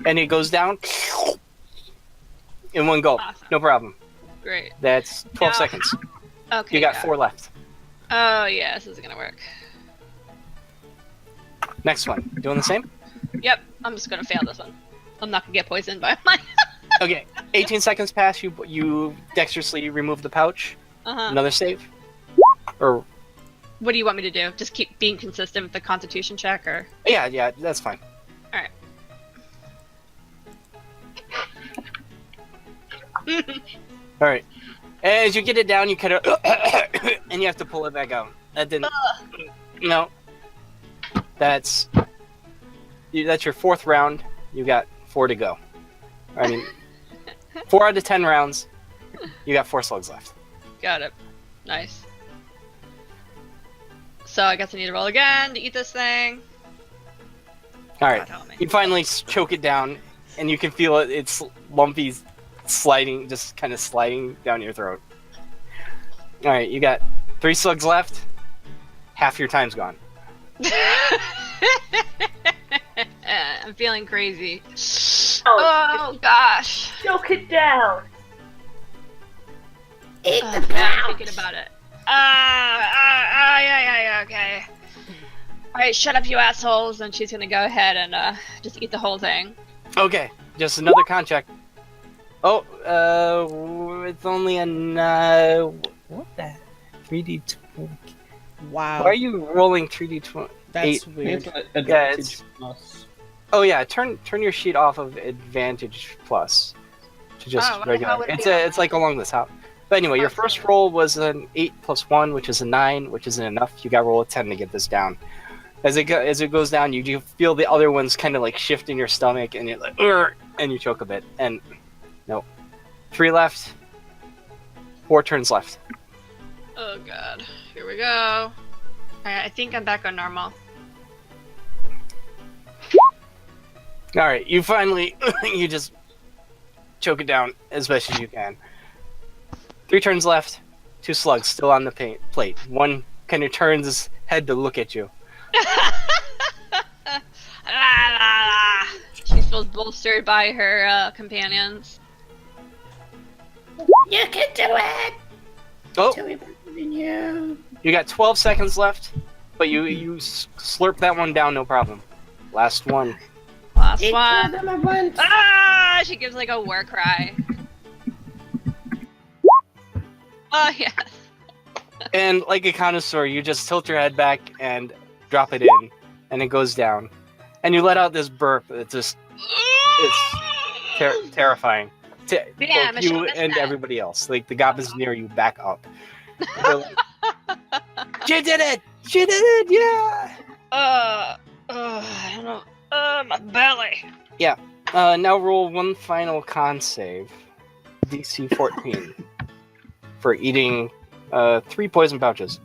And it goes down in one gulp. Awesome. No problem. Great. That's 12 Now- seconds. Okay. You got 4 left. Oh yeah, this isn't gonna work. Next one. Doing the same? Yep, I'm just gonna fail this one. I'm not gonna get poisoned by mine. Okay. 18 seconds pass. You dexterously remove the pouch. Uh-huh. Another save. Or What do you want me to do? Just keep being consistent with the Constitution check, or? yeah, that's fine. All right. All right. As you get it down, you kind of and you have to pull it back out. That didn't. No. That's your 4th round. You got 4 to go. I mean, 4 out of 10 rounds. You got 4 slugs left. Got it. Nice. So I guess I need to roll again to eat this thing. All right. God help me. You finally choke it down, and you can feel it. It's lumpy, sliding, just kind of sliding down your throat. All right. You got 3 slugs left. Half your time's gone. I'm feeling crazy. Oh, Oh gosh. choke it down. Eat Oh, the man, I'm pouch. thinking about it. Yeah, okay. Alright, shut up, you assholes. And she's gonna go ahead and just eat the whole thing. Okay. Just another con check. Oh, it's only what the 3d20. Wow. Why are you rolling 3d20? That's 8. weird. Yeah, it's- plus. Oh yeah, turn your sheet off of advantage plus to just Oh, why the regular. hell would it It's be on it's like along this top. But anyway, your first roll was an 8 plus 1, which is a 9, which isn't enough. You got to roll a 10 to get this down. As it goes down, you feel the other ones kind of like shift in your stomach, and you're like, "Urgh," and you choke a bit. And no, 3 left. 4 turns left. Oh god. Here we go. Alright, I think I'm back on normal. All right, you finally you just choke it down as best as you can. 3 turns left. 2 slugs still on the plate. One kind of turns his head to look at you. La, la, la. She feels bolstered by her companions. You can do it. Oh, Tui believes in you. you got 12 seconds left, but you slurp that one down, no problem. Last one. Last Eat all of one. them at once. Ah! She gives like a war cry. Oh yes. And like a connoisseur, you just tilt your head back and drop it in, and it goes down. And you let out this burp that just, it's terrifying. Yeah, Both you Michelle missed and that. everybody else. Like, the goblins near you back up. They're like, she did it! She did it! Yeah! I don't know. My belly. Now roll one final con save. DC 14. For eating 3 poison pouches.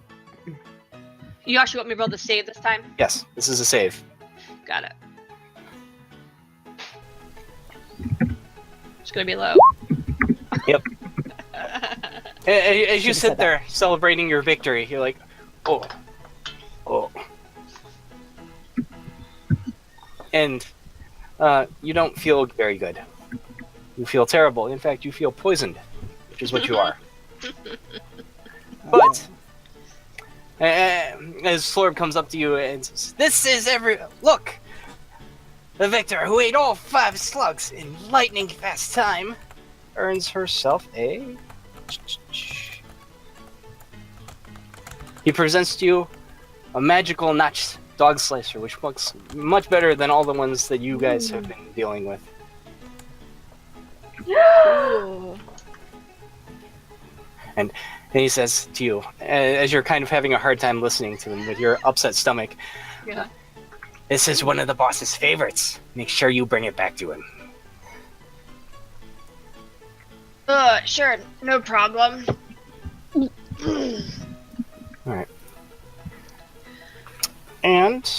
You actually want me to roll the save this time? Yes, this is a save. Got it. It's gonna be low. Yep. As you Should've sit said there celebrating your victory, you're like, oh. And you don't feel very good. You feel terrible. In fact, you feel poisoned, which is what you are. But as Slorb comes up to you and says, "This is look! The victor who ate all 5 slugs in lightning fast time earns herself a..." He presents to you a magical notched dog slicer, which looks much better than all the ones that you guys have been dealing with. Ooh. And he says to you, as you're kind of having a hard time listening to him with your upset stomach, Yeah. "This is one of the boss's favorites. Make sure you bring it back to him." Sure, no problem. Alright. And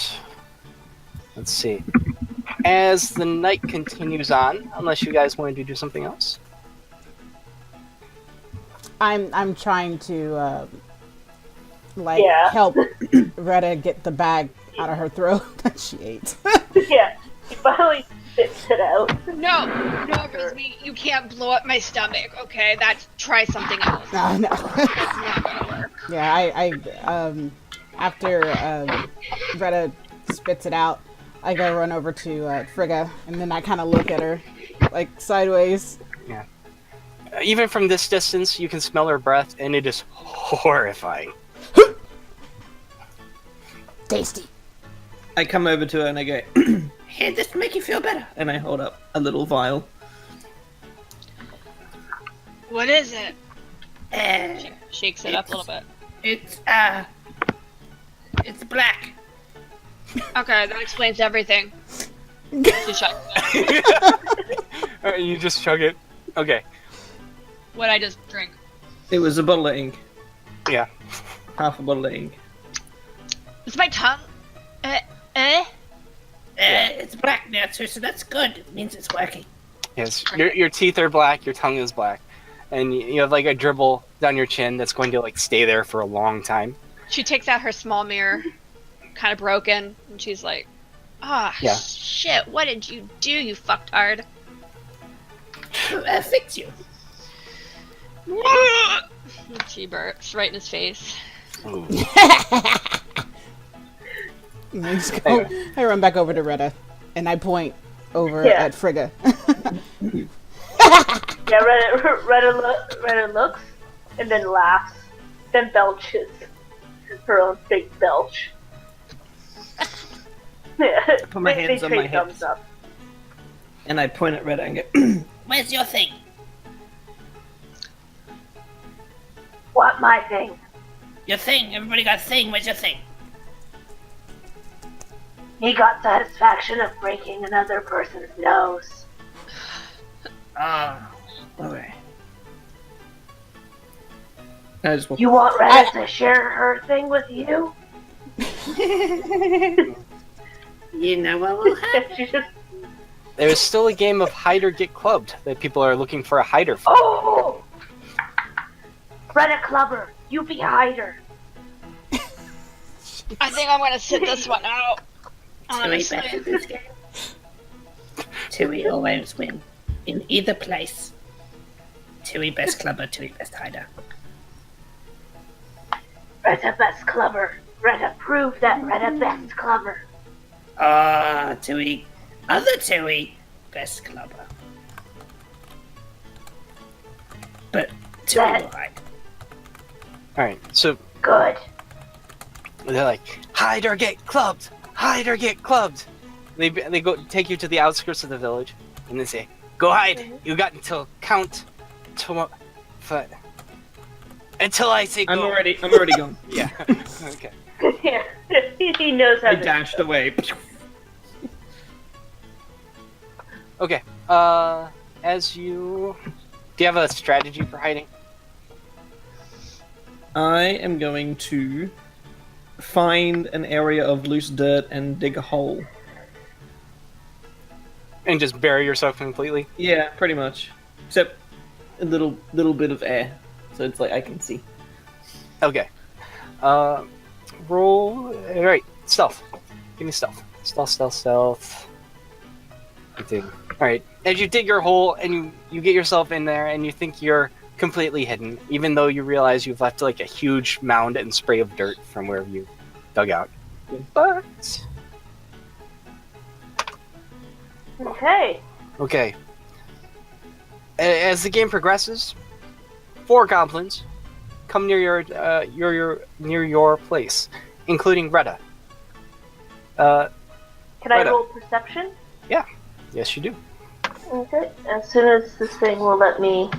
let's see. As the night continues on, unless you guys wanted to do something else. I'm trying to Yeah. help Retta get the bag out of her throat that she ate. Yeah, he finally spits it out. No, Rosemary, you can't blow up my stomach, okay? Try something else. No. That's not gonna work. Yeah, I after Retta spits it out, I go run over to Frigga, and then I kind of look at her, like sideways. Even from this distance, you can smell her breath, and it is horrifying. Tasty. I come over to her and I go, Here, this will make you feel better. and I hold up a little vial. What is it? Uh, Shakes it up a little bit. it's black. Okay, that explains everything. She shut it. Alright, you just chug it. Okay. What I just drink. It was a bottle of ink. Yeah. Half a bottle of ink. It's my tongue. It's black now too, so that's good. It means it's working. Yes. Your teeth are black, your tongue is black. And you have like a dribble down your chin that's going to like stay there for a long time. She takes out her small mirror, kind of broken, and she's like, Yeah. shit, what did you do, you fucktard? To fix you. She burps right in his face. Ooh. And I just go, I run back over to Retta, and I point over Yeah. at Frigga. Yeah, Retta looks and then laughs, then belches her own big belch. Yeah, Put my hands on my trade thumbs hips. up. And I point at Red and go, Where's your thing? What my thing? Your thing. Everybody got a thing. Where's your thing? He got satisfaction of breaking another person's nose. Oh. alright. I just walk. You want Retta to share her thing with you? You know what will happen. She just, There's still a game of hide or get clubbed that people are looking for a hider for. oh! Retta Clubber, you be hider. I think I'm gonna sit this one out. Tui Honestly. better this game. Tui always win. In either place. Tui best clubber, Tui best hider. Retta best clubber. Retta, prove that Retta best clubber. Tui. Other Tui. Best clubber. But Tui That- will hide. All right, so Good. they're like, hide or get clubbed, hide or get clubbed. They go take you to the outskirts of the village, and they say, go hide. You got until count to until I say go. I'm already gone. Yeah. Okay. Yeah, he knows how I to. dashed away. Okay. As you, do you have a strategy for hiding? I am going to find an area of loose dirt and dig a hole. And just bury yourself completely? Yeah, pretty much. Except a little bit of air, so it's like I can see. Okay. Roll. Alright, stealth. Give me stealth. Stealth. Alright, as you dig your hole and you get yourself in there and you think you're completely hidden, even though you realize you've left like a huge mound and spray of dirt from where you dug out. But. Okay. Okay. As the game progresses, 4 goblins come near your place, including Retta. Can I Retta. roll perception? Yes, you do. Okay. As soon as this thing will let me.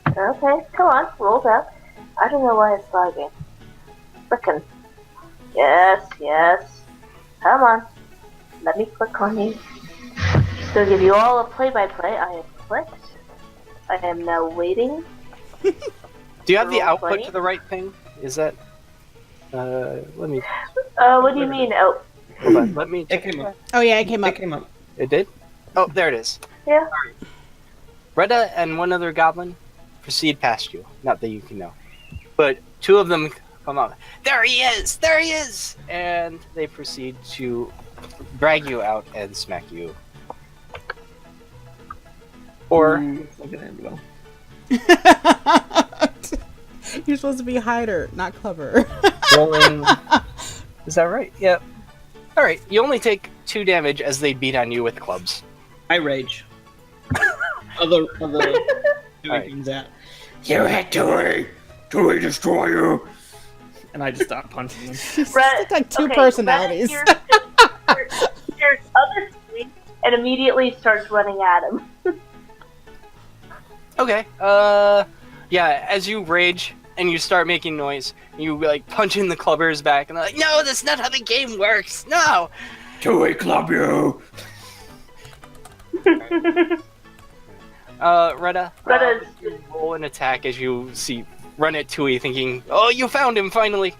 Okay, come on, roll that. I don't know why it's lagging. Frickin'. Yes. Come on. Let me click on you. So give you all a play-by-play. I have clicked. I am now waiting. Do you have the Roll output 20. to the right thing? Is that? Let me. What do you mean? Oh, Hold on. Let me. It Check came up. Oh yeah, it came up. It came up. It did. Oh, there it is. yeah. Retta and one other goblin proceed past you. Not that you can know, but 2 of them come up. There he is! There he is! And they proceed to drag you out and smack you. Or It's not gonna end well. You're supposed to be hider, not clever. rolling. Is that right? Yep. All right. You only take 2 damage as they beat on you with clubs. I rage. other Alright. things out. You had Tui destroy you. And I just start punching them. She's Red- like 2 okay, personalities. Red hears other three and immediately starts running at him. Okay. Yeah. As you rage and you start making noise, you like punch in the clubbers back, and they're like, "No, that's not how the game works. No." Tui club you. Retta. Retta's- You roll an attack as you run at Tui, thinking, "Oh, you found him finally."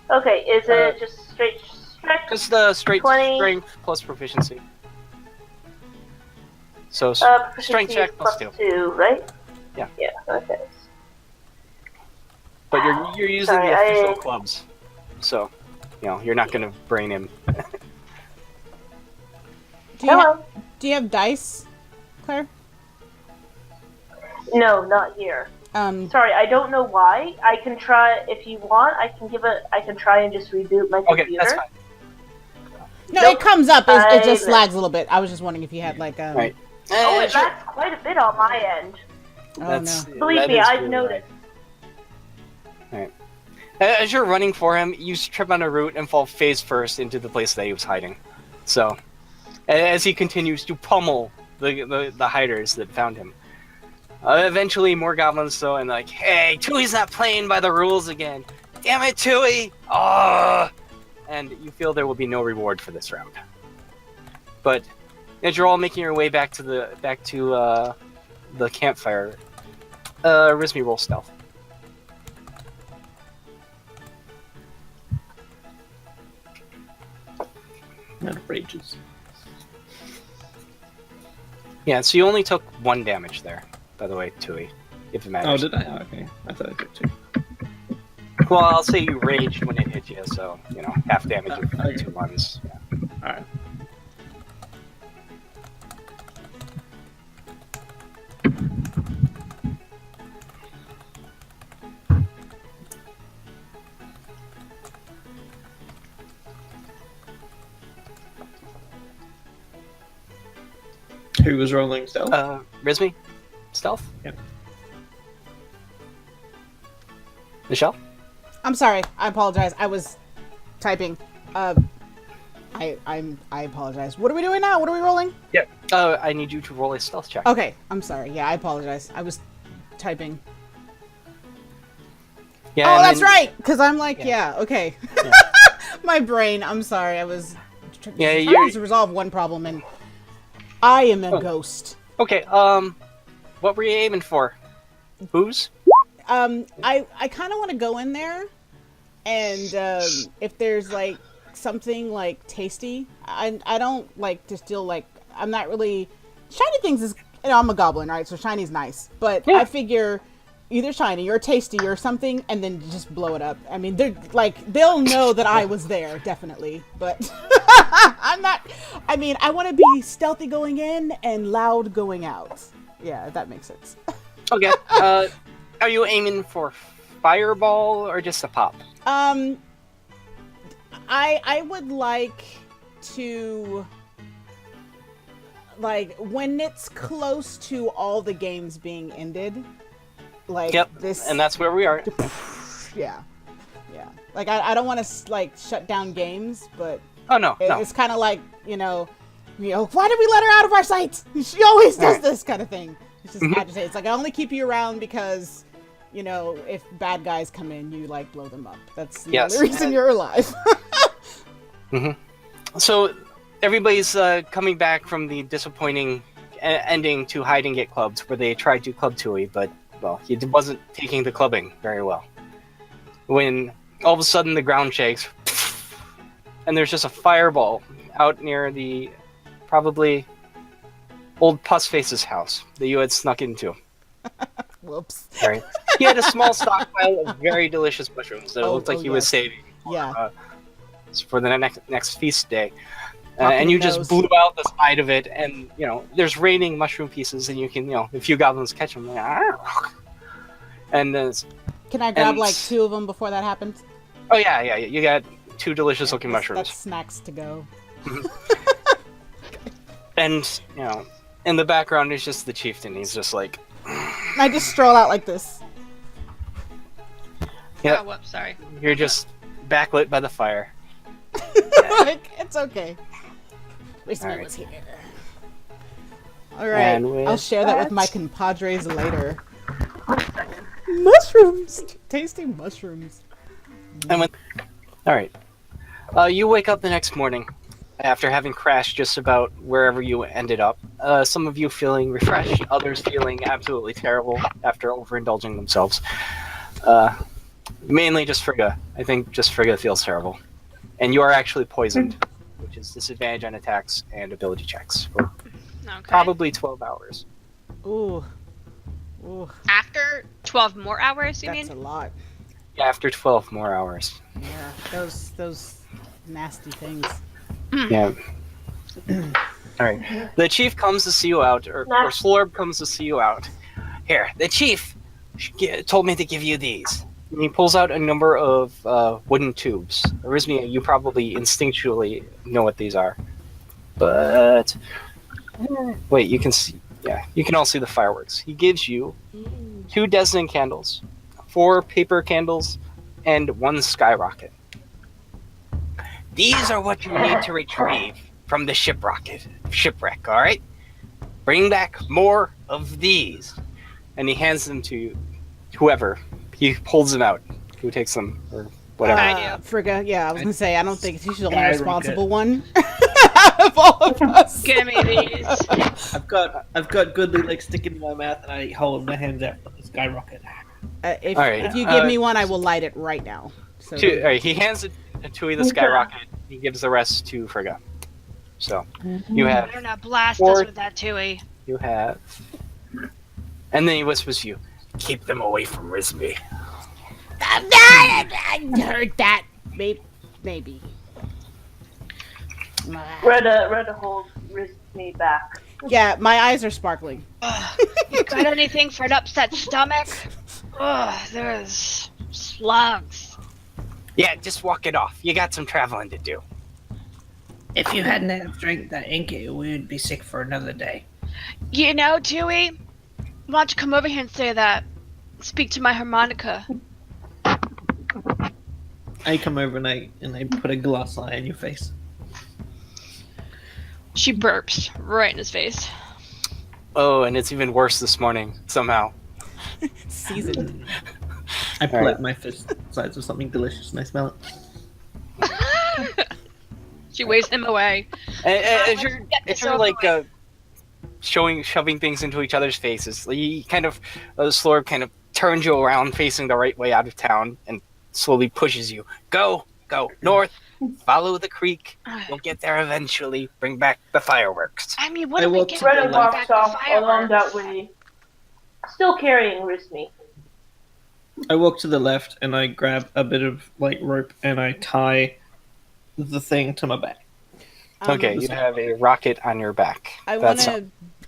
Okay, is it just straight strength? Just the straight 20. strength plus proficiency. So Proficiency strength check is plus plus 2. 2, right? Yeah. Yeah, okay. But you're using Sorry, the official I- clubs, so you're not gonna brain him. Hello? Do you have dice, Claire? No, not here. Sorry, I don't know why. I can try if you want. I can try and just reboot my Okay, computer. that's fine. No, Nope. it comes up. It just I- lags a little bit. I was just wondering if you had like Right. Oh, As you're- that's quite a bit on my end. Oh that's- no. Believe that me, is I've really noticed. right. As you're running for him, you trip on a root and fall face first into the place that he was hiding. So, as he continues to pummel the hiders that found him, eventually more goblins though, and like, "Hey, Tui's not playing by the rules again. Damn it, Tui! Oh!" And you feel there will be no reward for this round. But as you're all making your way back to the campfire, Rizmi, roll stealth. That rages. Yeah, so you only took 1 damage there, by the way, Tui, if it Oh, matters. did I? Oh, okay. I thought I did too. Well, I'll say you raged when it hit you, so, half damage of Okay. 2 ones. Yeah. Alright. Who was rolling stealth? Rizmi? Stealth? Yep. Michelle? I'm sorry. I apologize. I was typing. I apologize. What are we doing now? What are we rolling? Yeah. I need you to roll a stealth check. Okay. I'm sorry. Yeah, I apologize. I was typing. Yeah, Oh, and that's then- right. Because I'm like, yeah, okay. Yeah. My brain. I'm sorry. I was Yeah, trying you're- to resolve one problem, and I am a Oh. ghost. Okay, what were you aiming for? Booze? I kind of want to go in there, and if there's like something like tasty, I don't like to still like. I'm not really shiny things is. You know, I'm a goblin, right? So shiny's nice, but Yeah. I figure either shiny or tasty or something, and then just blow it up. I mean, they're like they'll know that I was there, definitely. But I'm not. I mean, I want to be stealthy going in and loud going out. Yeah, if that makes sense. Okay, are you aiming for fireball or just a pop? I would like to like when it's close to all the games being ended. Like Yep, this, and that's where we are. yeah. Like I don't want to like shut down games, but Oh, no. it's kind of like you know, why did we let her out of our sight? She always does Alright. this kind of thing. It's just Mhm. agitated. It's like I only keep you around because, you know, if bad guys come in, you like blow them up. That's the Yes. only reason you're alive. So, everybody's coming back from the disappointing ending to hide and get clubs where they tried to club Tui, but, well, he wasn't taking the clubbing very well. When all of a sudden the ground shakes, and there's just a fireball out near the probably old Pussface's house that you had snuck into. Whoops. Right? He had a small stockpile of very delicious mushrooms that it looked like he was yes. saving Yeah. for the next feast day. Popping And you the just nose. blew out the side of it, and there's raining mushroom pieces, and you can a few goblins catch them. And Can I grab And- like 2 of them before that happens? oh yeah, you got 2 delicious looking That's mushrooms, snacks to go. and in the background is just the chieftain. He's just like, And I just stroll out like this. yeah, Oh, whoops, sorry. you're just backlit by the fire. Like, it's okay. Wish Alright. was here. Alright, And with I'll share that with that- my compadres later. Mushrooms! Tasty mushrooms. And when, all right, you wake up the next morning after having crashed just about wherever you ended up. Some of you feeling refreshed, others feeling absolutely terrible after overindulging themselves. Mainly just Frigga. I think just Frigga feels terrible, and you are actually poisoned, which is disadvantage on attacks and ability checks for Okay. probably 12 hours. Ooh. Ooh, After 12 more hours, you that's mean? a lot. Yeah, after 12 more hours. Yeah, those nasty things. Yeah. All right. The chief comes to see you out, or Slorb comes to see you out. Here, the chief told me to give you these. And he pulls out a number of wooden tubes. Arismia, you probably instinctually know what these are. But wait, you can see. Yeah, you can all see the fireworks. He gives you 2 Desnan candles, 4 paper candles, and 1 skyrocket. These are what you need to retrieve from the shipwreck, alright? Bring back more of these. And he hands them to you, whoever. He pulls them out. Who takes them, or whatever. I do. Frigga, yeah, I was gonna say, I don't think she's the only Skyrocket. responsible one out of all of us. Give me these. I've got goodly like sticking in my mouth, and I hold my hands out for the skyrocket. If, All right, if you give me one, I will light it right now. So, Alright, he hands it to Tui the skyrocket. He gives the rest to Frigga. So, you I have don't know, blast Or- us with that Tui. You have. And then he whispers to you, keep them away from Risby. I heard that. Maybe. Retta holds me back. Yeah, my eyes are sparkling. You got anything for an upset stomach? Ugh, there's slugs. Yeah, just walk it off. You got some traveling to do. If you hadn't had drank that ink, we would be sick for another day. You know, Dewey, why don't you come over here and say that? Speak to my harmonica. I come over and I put a glass eye in your face. She burps right in his face. Oh, and it's even worse this morning somehow. Seasoned. I pull Alright. out my fist sides of something delicious and I smell it. She waves him away. As you're, Get this if you're over like shoving things into each other's faces, he kind of Slorb kind of turns you around, facing the right way out of town, and slowly pushes you. Go north. Follow the creek. You'll get there eventually. Bring back the fireworks. I mean, what I do we walk get to when the we Retta bring left. back walks the off along that fireworks? way, still carrying Rismy. I walk to the left and I grab a bit of like rope and I tie the thing to my back. Okay, you have a rocket on your back. I want That's to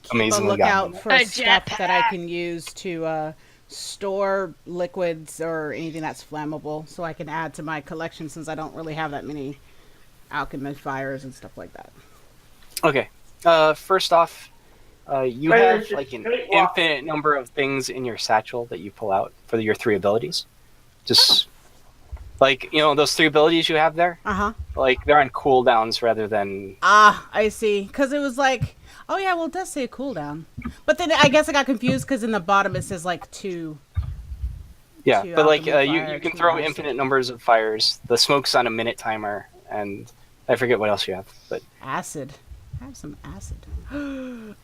keep a amazingly lookout gotten. for A stuff that I jetpack. can use to store liquids or anything that's flammable, so I can add to my collection since I don't really have that many alchemy fires and stuff like that. Okay. First off, you Right, have it's just like an straight walk. infinite number of things in your satchel that you pull out for your 3 abilities. Just like those 3 abilities you have there. Like they're on cooldowns rather than. Ah, I see. Because it was like, oh yeah, well it does say a cooldown. But then I guess I got confused because in the bottom it says like 2. Yeah, to but like alchemy you fire, can 2 throw acid. infinite numbers of fires. The smoke's on a minute timer, and I forget what else you have. But Acid. Have some acid.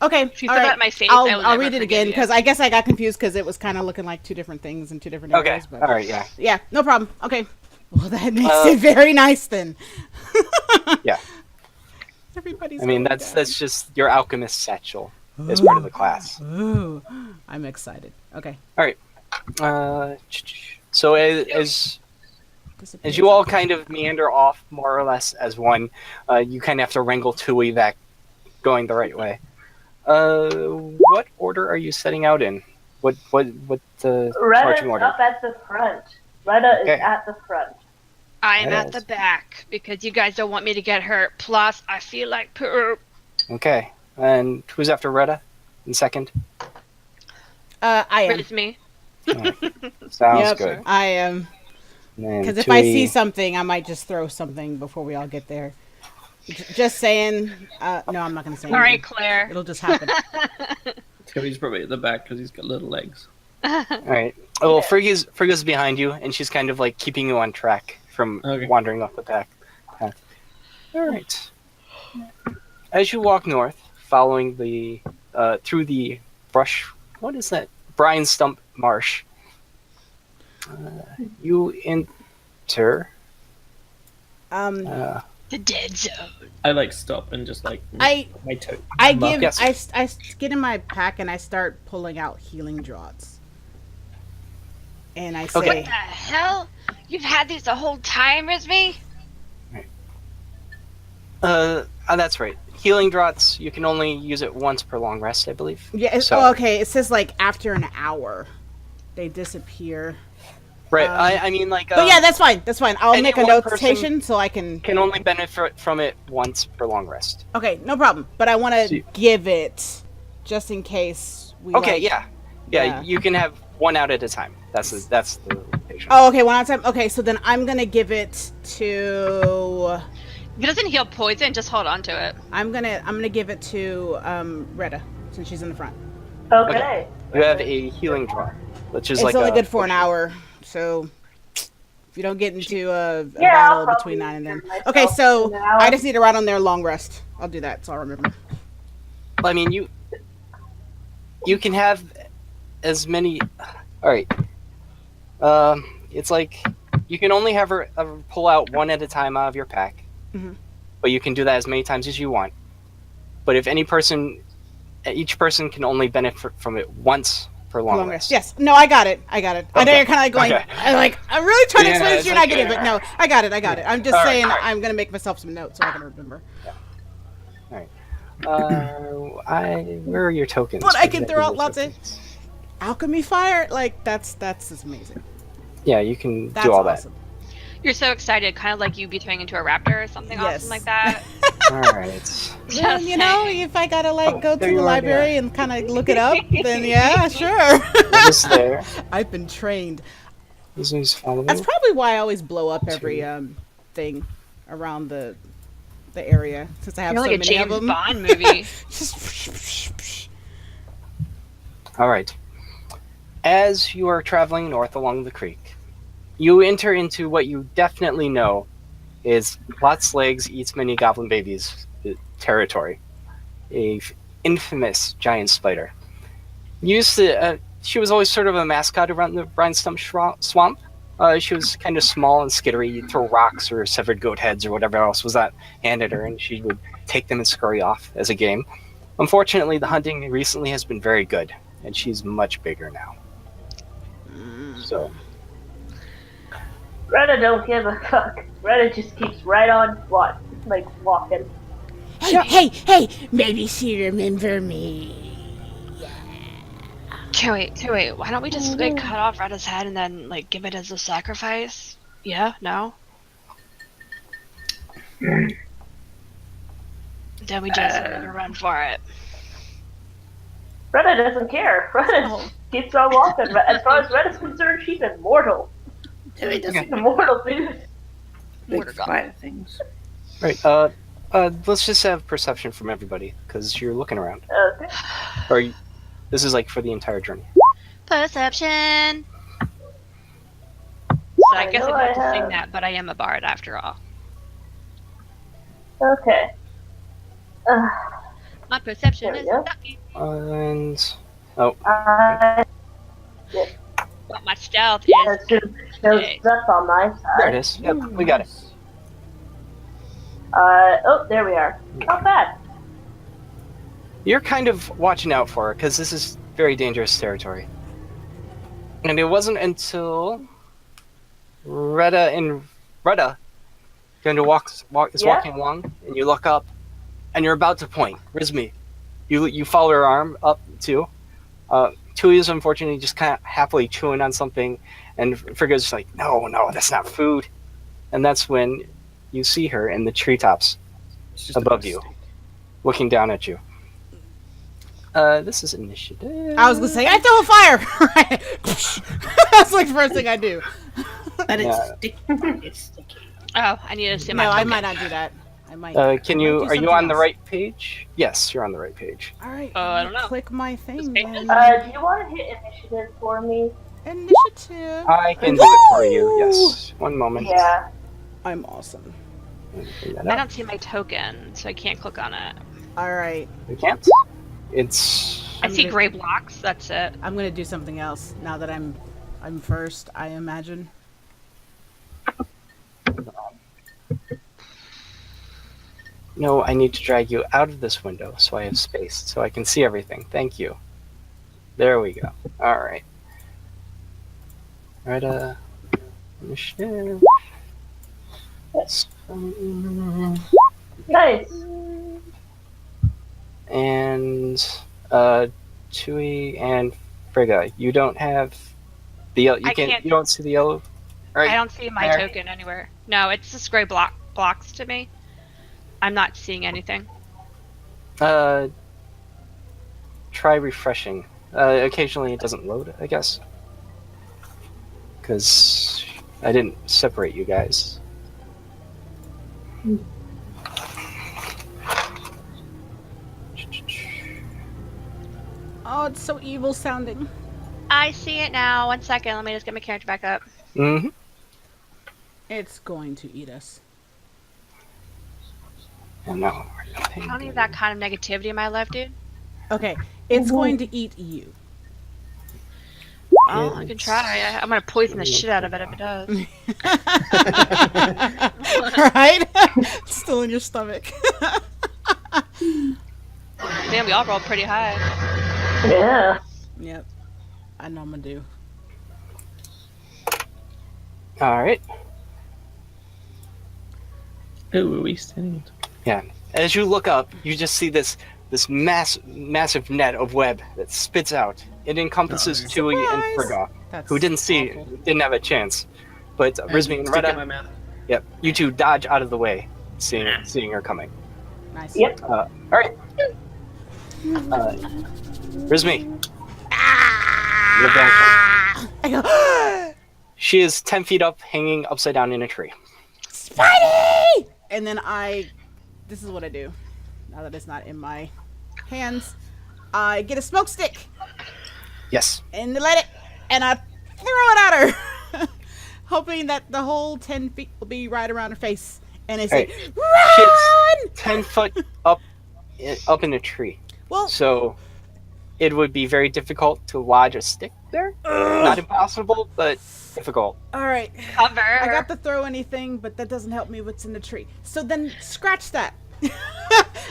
Okay, If you all said right. that in my face, I will I'll never read it forgive again you. because I guess I got confused because it was kind of looking like 2 different things in 2 different okay, areas. But all right, yeah, yeah, no problem. Okay, well that makes it very nice then. yeah. Everybody's. I mean going that's down. just your alchemist satchel as part of the class. Ooh, I'm excited. Okay. So as you all kind of meander off more or less as one, you kind of have to wrangle Tui back going the right way. What order are you setting out in? What marching Retta's order? up at the front. Retta Okay. is at the front. I am Yes. at the back because you guys don't want me to get hurt. Plus, I feel like poop. Okay, and who's after Retta in second? I am. It's me. Sounds Yep, good. I am. And Because if I Tui- see something, I might just throw something before we all get there. Just saying. No, I'm not gonna say. All right, anything. Claire. It'll just happen. Toby's probably at the back because he's got little legs. All right. Well, Frigga's behind you, and she's kind of like keeping you on track from Okay. wandering off the path. All right. As you walk north, following the through the brush, what is that? Brine Stump Marsh. You enter. The dead zone. I like stop and just like I my toe. give Yes. I get in my pack and I start pulling out healing draughts. And I say, Okay. What the hell? You've had these the whole time with me? That's right. Healing draughts. You can only use it once per long rest, I believe. yeah. So- Oh, okay. It says like after an hour, they disappear. Right. I mean, like. But yeah, that's fine. That's fine. I'll any make a one person notation so I can. can only benefit from it once per long rest. Okay, no problem. But I want to See- give it just in case we. Okay. like- Yeah. Yeah. You can have one out at a time. That's the limitation. Oh, okay. One at a time. Okay, so then I'm gonna give it to. If it doesn't heal poison, just hold on to it. I'm gonna give it to Retta since she's in the front. Okay. You have a healing draw, which is It's like only a good for an hour, so if you don't get into a Yeah, I'll battle probably between 9 and then. turn myself Okay, so in an hour. I just need to write on there long rest. I'll do that, so I'll remember. I mean, you can have as many. All right. It's like you can only have her pull out one at a time out of your pack, Mhm. but you can do that as many times as you want. But if each person can only benefit from it once per long rest. Yes. No, I got it. I know Okay. you're kind of like going. Okay. I'm really trying to Yeah, explain it it's to you, and I like- get it, but no, I got it. I'm just All right, saying all right. I'm gonna make myself some notes so I can remember. Where are your tokens? But I can Because throw out those lots of- tokens. Alchemy fire, like that's just amazing. Yeah, you can That's do all awesome. You're so excited, kind of like you be turning into a raptor or something Yes. awesome like that. All right. Then, you know, if I gotta like go to there the you are, library and kind of look it up, then yeah, sure. What is there? I've been trained. This is following. That's probably why I always blow up every thing around the area since I have You're so like a many of James them. Bond movie. Just All right. As you are traveling north along the creek, you enter into what you definitely know is Lots Legs Eats Many Goblin Babies territory. A infamous giant spider. She was always sort of a mascot around the Rhinestump Swamp. She was kind of small and skittery. You'd throw rocks or severed goat heads or whatever else was that handed her, and she would take them and scurry off as a game. Unfortunately, the hunting recently has been very good, and she's much bigger now. So, Retta don't give a fuck. Retta just keeps right on walking. Hey, maybe she remember me. Okay, wait. Why don't we just like cut off Retta's head and then like give it as a sacrifice? Yeah, no. Then we just run for it. Retta doesn't care. Retta keeps on walking. As far as Retta's concerned, she's immortal. Tui doesn't She's immortal, dude. Big spider things. right. Let's just have perception from everybody because you're looking around. Okay. This is like for the entire journey. Perception. So I guess know I have to I sing have- that, but I am a bard after all. Okay. My perception There is we go. sucky, And but my stealth That's is. that's on my side. there it is. Yep, we got it. There we are. Not bad. You're kind of watching out for her because this is very dangerous territory. And it wasn't until Retta going to walking along, and you look up, and you're about to point. Rizmi, you follow her arm up too. Tui is unfortunately just kind of happily chewing on something, and Frigga's like, no, that's not food. And that's when you see her in the treetops It's just a above you, mistake. looking down at you. This is initiative. I was gonna say I throw a fire. That's like the first thing I do. But Yeah. it's sticky. It's sticky. Oh, I need to see my. No, I token. might not do that. I might. Are I you might do on something the else. right page? Yes, you're on the right page. All right. I don't know. Click my thing. This Then. Do you want to hit initiative for me? Initiative. I can do it for you. Yes. One moment. Yeah. I'm awesome. Bring that I up. don't see my token, so I can't click on it. All right. We can't. It's I see gray blocks. That's it. I'm gonna do something else now that I'm first. I imagine. no. I need to drag you out of this window so I have space so I can see everything. Thank you. There we go. All right. Right. Initiative. Nice. And Tui and Frigga, you don't have the yellow. can't- You don't see the yellow. Right. I don't see my there. token anywhere. No, it's just gray blocks to me. I'm not seeing anything. Try refreshing. Occasionally it doesn't load, I guess. Because I didn't separate you guys. Oh, it's so evil sounding. I see it now. 1 second. Let me just get my character back up. Mm-hmm. It's going to eat us. And now I don't need that kind of negativity in my life, dude. Okay, it's going to eat you. Oh, I can try. I'm gonna poison the shit out of it if it does. Right? Still in your stomach. Man, we all rolled pretty high. Yeah. Yep. I know I'm gonna do. All right. Ooh, are we standing? Yeah. As you look up, you just see this massive net of web that spits out. It encompasses Nice. Tui and Surprise! Frigga, That's who didn't awful. didn't have a chance. But Rizmi and Stick in Retta, my mouth. yep, you two dodge out of the way, seeing her coming. Nice. Yep. All right. Rizmi. You're back. I go, She is 10 feet up, hanging upside down in a tree. Spidey! And then this is what I do. Now that it's not in my hands, I get a smoke stick Yes. and I throw it at her, hoping that the whole 10 feet will be right around her face. And I say, Hey, run! 10 foot up in a tree. Well, So it would be very difficult to lodge a stick there. Not impossible, but difficult. all right. Cover. I got to throw anything, but that doesn't help me what's in the tree. So then scratch that.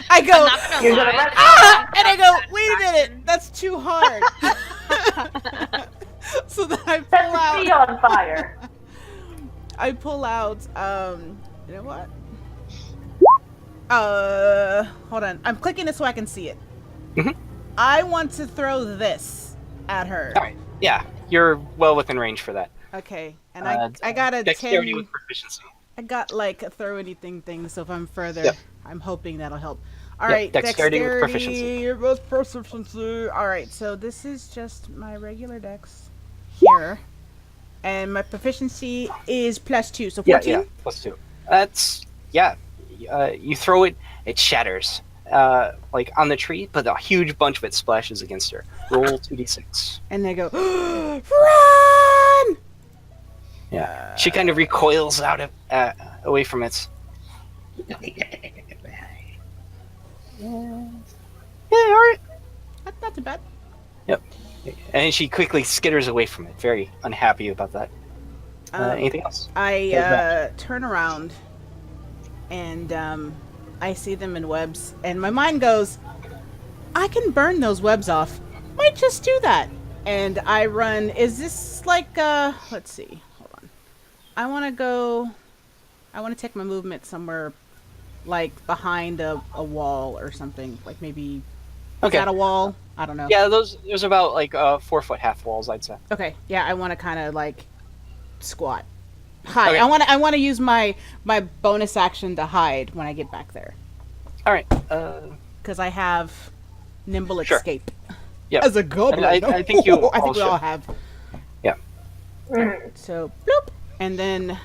I go, I'm not gonna You're lie. gonna let- and I go, wait a minute, that's too hard. So then I Set pull the tree out. on fire. I pull out. You know what? Hold on. I'm clicking this so I can see it. Mhm. I want to throw this at her. All right. Yeah, you're well within range for that. Okay, and Uh, I got a Dexterity 10. with proficiency. I got like a throw anything thing, so if I'm further, Yep. I'm hoping that'll help. All Yep, right, dexterity with proficiency. with proficiency. All right, so this is just my regular dex here, and my proficiency is +2, so 14. Yeah, +2. That's you throw it, it shatters, like on the tree, but a huge bunch of it splashes against her. Roll 2d6. And they go, run! Yeah, she kind of recoils out of away from it. Yeah, all right. Not too bad. Yep. And she quickly skitters away from it, very unhappy about that. Anything else? I turn around and I see them in webs, and my mind goes, I can burn those webs off. Might just do that. And I run. Is this like, let's see. Hold on. I want to take my movement somewhere like behind a wall or something. Like maybe, is Okay. that a wall? I don't know. Yeah, there's about like 4 foot half walls, I'd say. Okay. Yeah, I want to kind of like squat. Hide. Okay. I want to use my bonus action to hide when I get back there. All right. Because I have nimble Sure. escape. Yep. As a goblin. I think you I think all we all should. have. Yeah. So bloop, and then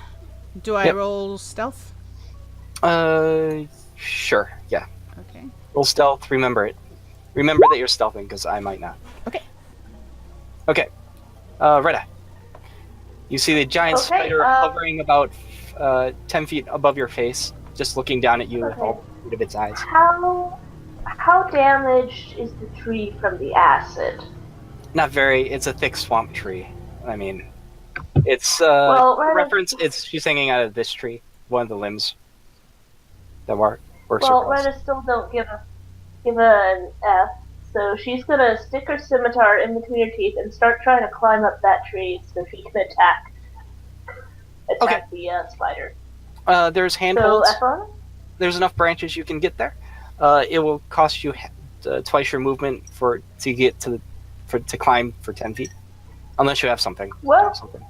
do I Yep. roll stealth? Sure. Yeah. Okay. Roll stealth. Remember it. Remember that you're stealthing, because I might not. Okay. Okay. Retta. You see the giant Okay, spider hovering about 10 feet above your face, just looking down at you with Okay. all 8 of its eyes. How damaged is the tree from the acid? Not very. It's a thick swamp tree. I mean, it's Well, for Retta- reference. It's she's hanging out of this tree, one of the limbs that works Well, for us. Retta still don't give an F, so she's gonna stick her scimitar in between her teeth and start trying to climb up that tree so she can attack Okay. the spider. There's So handholds. F on it? There's enough branches you can get there. It will cost you twice your movement to get to climb for 10 feet, unless you have something. Well- Have something.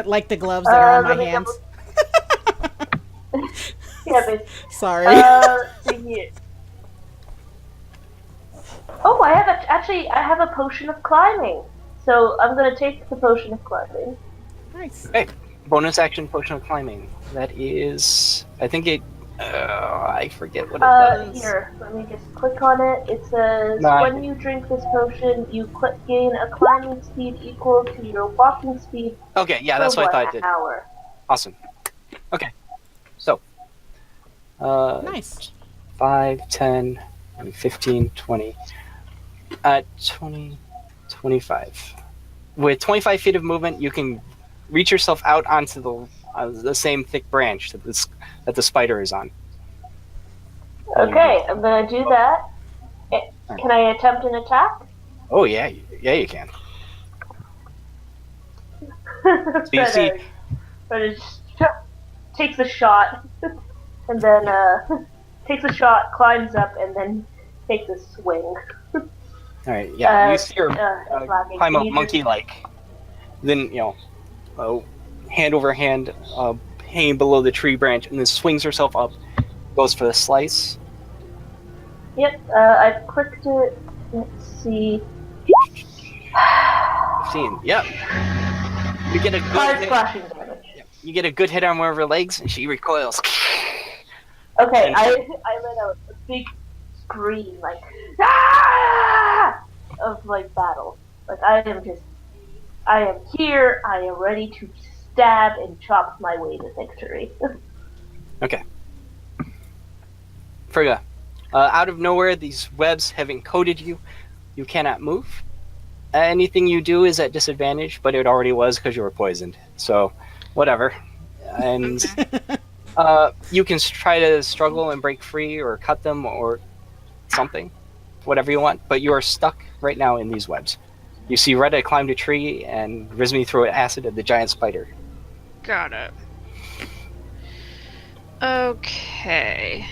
Like the gloves that are on my let me hands. Yeah, but Sorry. let's see here. Oh, I have a potion of climbing. So I'm gonna take the potion of climbing. Nice. Hey, bonus action potion of climbing. That is, I think it. I forget what it does. Here, let me just click on it. It says, No, I- when you drink this potion, you gain a climbing speed equal to your walking speed Okay, yeah, that's for what I thought 1 it did. hour. Awesome. Okay, so Nice. 5, 10, 15, 20. 20, 25. With 25 feet of movement, you can reach yourself out onto the same thick branch that the spider is on. Okay, I'm gonna do that. Can I attempt an attack? Oh yeah, you can. you see- Retta just takes a shot, and then takes a shot, climbs up, and then takes a swing. All right, yeah, you see her it's lagging. climb Can up you monkey-like. Then hand over hand, hanging below the tree branch, and then swings herself up, goes for the slice, Yep, I've clicked it. Let's see. 15. Yep. You get a good Hard hit. slashing damage. Yep. You get a good hit on one of her legs, and she recoils. Okay, And- I let out a big scream, like, ah! Of, like, battle. Like, I am here, I am ready to stab and chop my way to victory. Okay. Frigga, out of nowhere, these webs have encoded you. You cannot move. Anything you do is at disadvantage, but it already was because you were poisoned. So, whatever. And you can try to struggle and break free or cut them or something. Whatever you want. But you are stuck right now in these webs. You see Retta climbed a tree and Rizmi threw acid at the giant spider. Got it. Okay.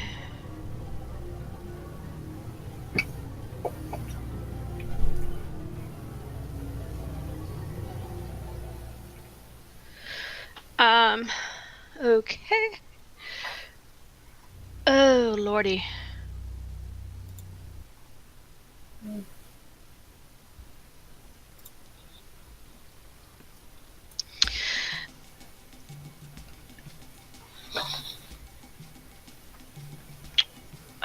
Okay. Oh, lordy.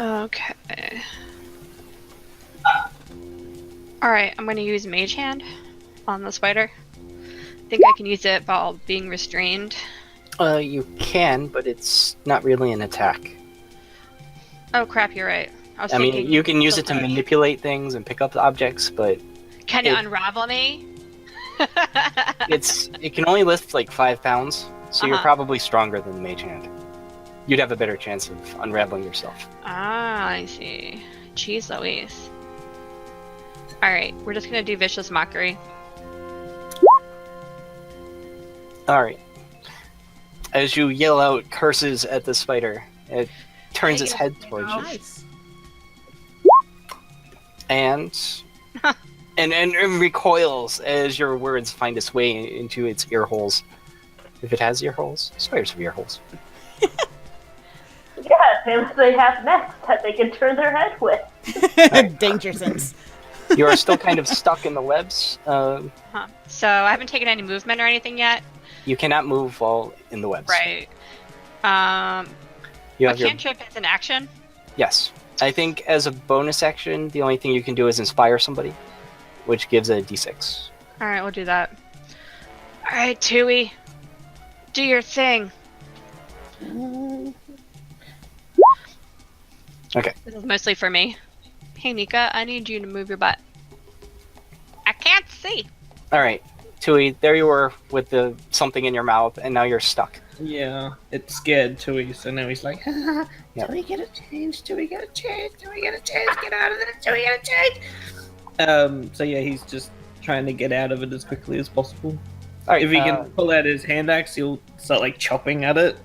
Okay. Alright, I'm gonna use Mage Hand on the spider. I think I can use it while being restrained. You can, but it's not really an attack. Oh crap, you're right. I mean, you can use it to manipulate things and pick up objects, but Can it unravel me? it can only lift like 5 pounds, so you're probably stronger than the Mage Hand. You'd have a better chance of unraveling yourself. Ah, I see. Jeez Louise. Alright, we're just gonna do Vicious Mockery. Alright. As you yell out curses at the spider, it turns its head towards you. Nice. And recoils as your words find its way into its ear holes. If it has ear holes, spiders have ear holes. Yeah, they have necks that they can turn their head with. Danger sense. You are still kind of stuck in the webs. So I haven't taken any movement or anything yet. You cannot move while in the webs. Right. You A have your cantrip is an action. yes. I think as a bonus action, the only thing you can do is inspire somebody, which gives a d6. Alright, we'll do that. Alright, Tui. Do your thing. Okay. This is mostly for me. Hey, Nika, I need you to move your butt. I can't see. All right, Tui. There you were with the something in your mouth, and now you're stuck. Yeah, it scared Tui, so now he's like, Yep. Tui, get a change, Tui, get a change, Tui, get a change, get out of there, Tui, get a change. So yeah, he's just trying to get out of it as quickly as possible. All right. If he can pull out his hand axe, he'll start like chopping at it.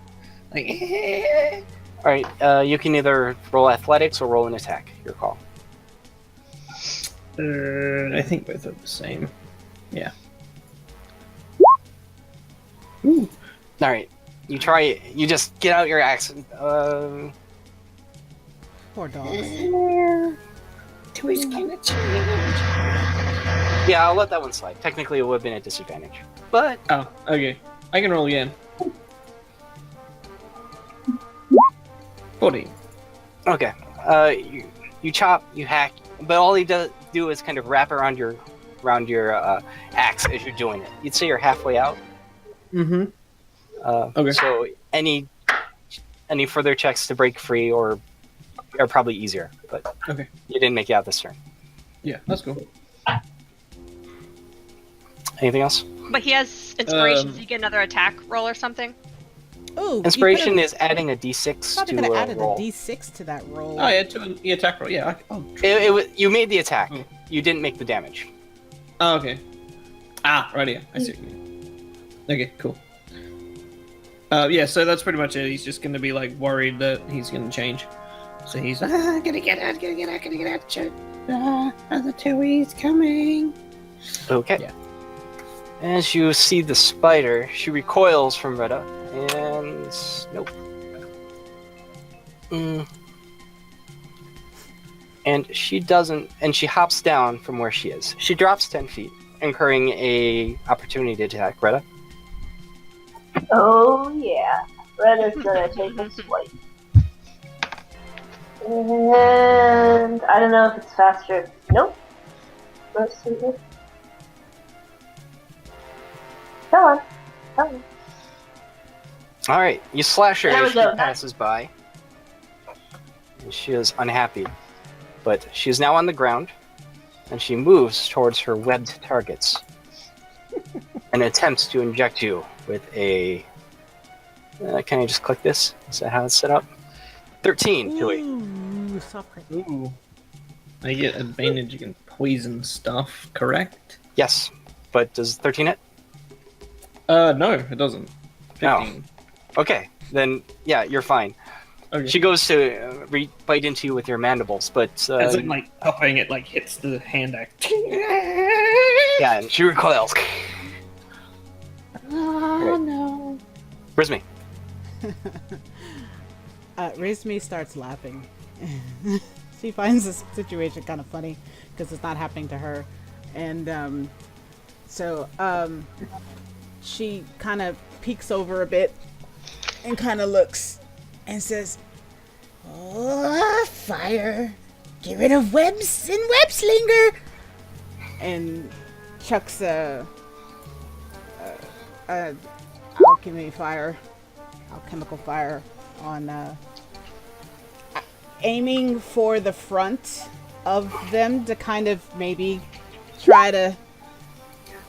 Like, All right. You can either roll athletics or roll an attack. Your call. I think both are the same. Yeah. All right. You try. You just get out your axe. Poor dogs. Tui's gonna change. Yeah, I'll let that one slide. Technically, it would have been a disadvantage, but Oh, okay. I can roll again. 14. okay. You chop, you hack, but all he does do is kind of wrap around your axe as you're doing it. You'd say you're halfway out. Mm-hmm. Okay. So any further checks to break free are probably easier, but Okay. you didn't make it out this turn. Yeah, that's cool. Anything else? But he has inspiration. Does he get another attack roll or something? Ooh, Inspiration is adding a d6 Probably to could have a added roll. a d6 to that roll. Oh, yeah, to an attack roll. Yeah. You made the attack. Oh. You didn't make the damage. Oh, okay. Ah, right here. I see what you mean. Okay, cool. Yeah, so that's pretty much it. He's just gonna be like worried that he's gonna change. So he's gonna get out, the Tui's coming. Okay. Yeah. As you see the spider, she recoils from Retta, and nope. And she doesn't, and she hops down from where she is. She drops 10 feet, incurring a opportunity to attack Greta. Oh yeah. Reda's gonna take a swipe. And I don't know if it's faster. Nope. Let's see here. Come on. Come on. All right, you slash her There we as she go. passes by. And she is unhappy, but she is now on the ground, and she moves towards her webbed targets and attempts to inject you with a. Can I just click this? Is that how it's set up? 13 to it. Ooh, soft crit. Ooh. I get advantage against poison stuff, correct? Yes, but does 13 hit? No, it doesn't. No. 15. Okay, then yeah, you're fine. Okay. She goes to bite into you with your mandibles, but As in, like, popping it, like, hits the hand act. yeah, and she recoils. Oh no. Brisme. Rizmi starts laughing. She finds this situation kind of funny because it's not happening to her, and so she kind of peeks over a bit and kind of looks and says, "Oh, fire! Get rid of webs and web slinger!" And chucks a alchemical fire on, aiming for the front of them to kind of maybe try to,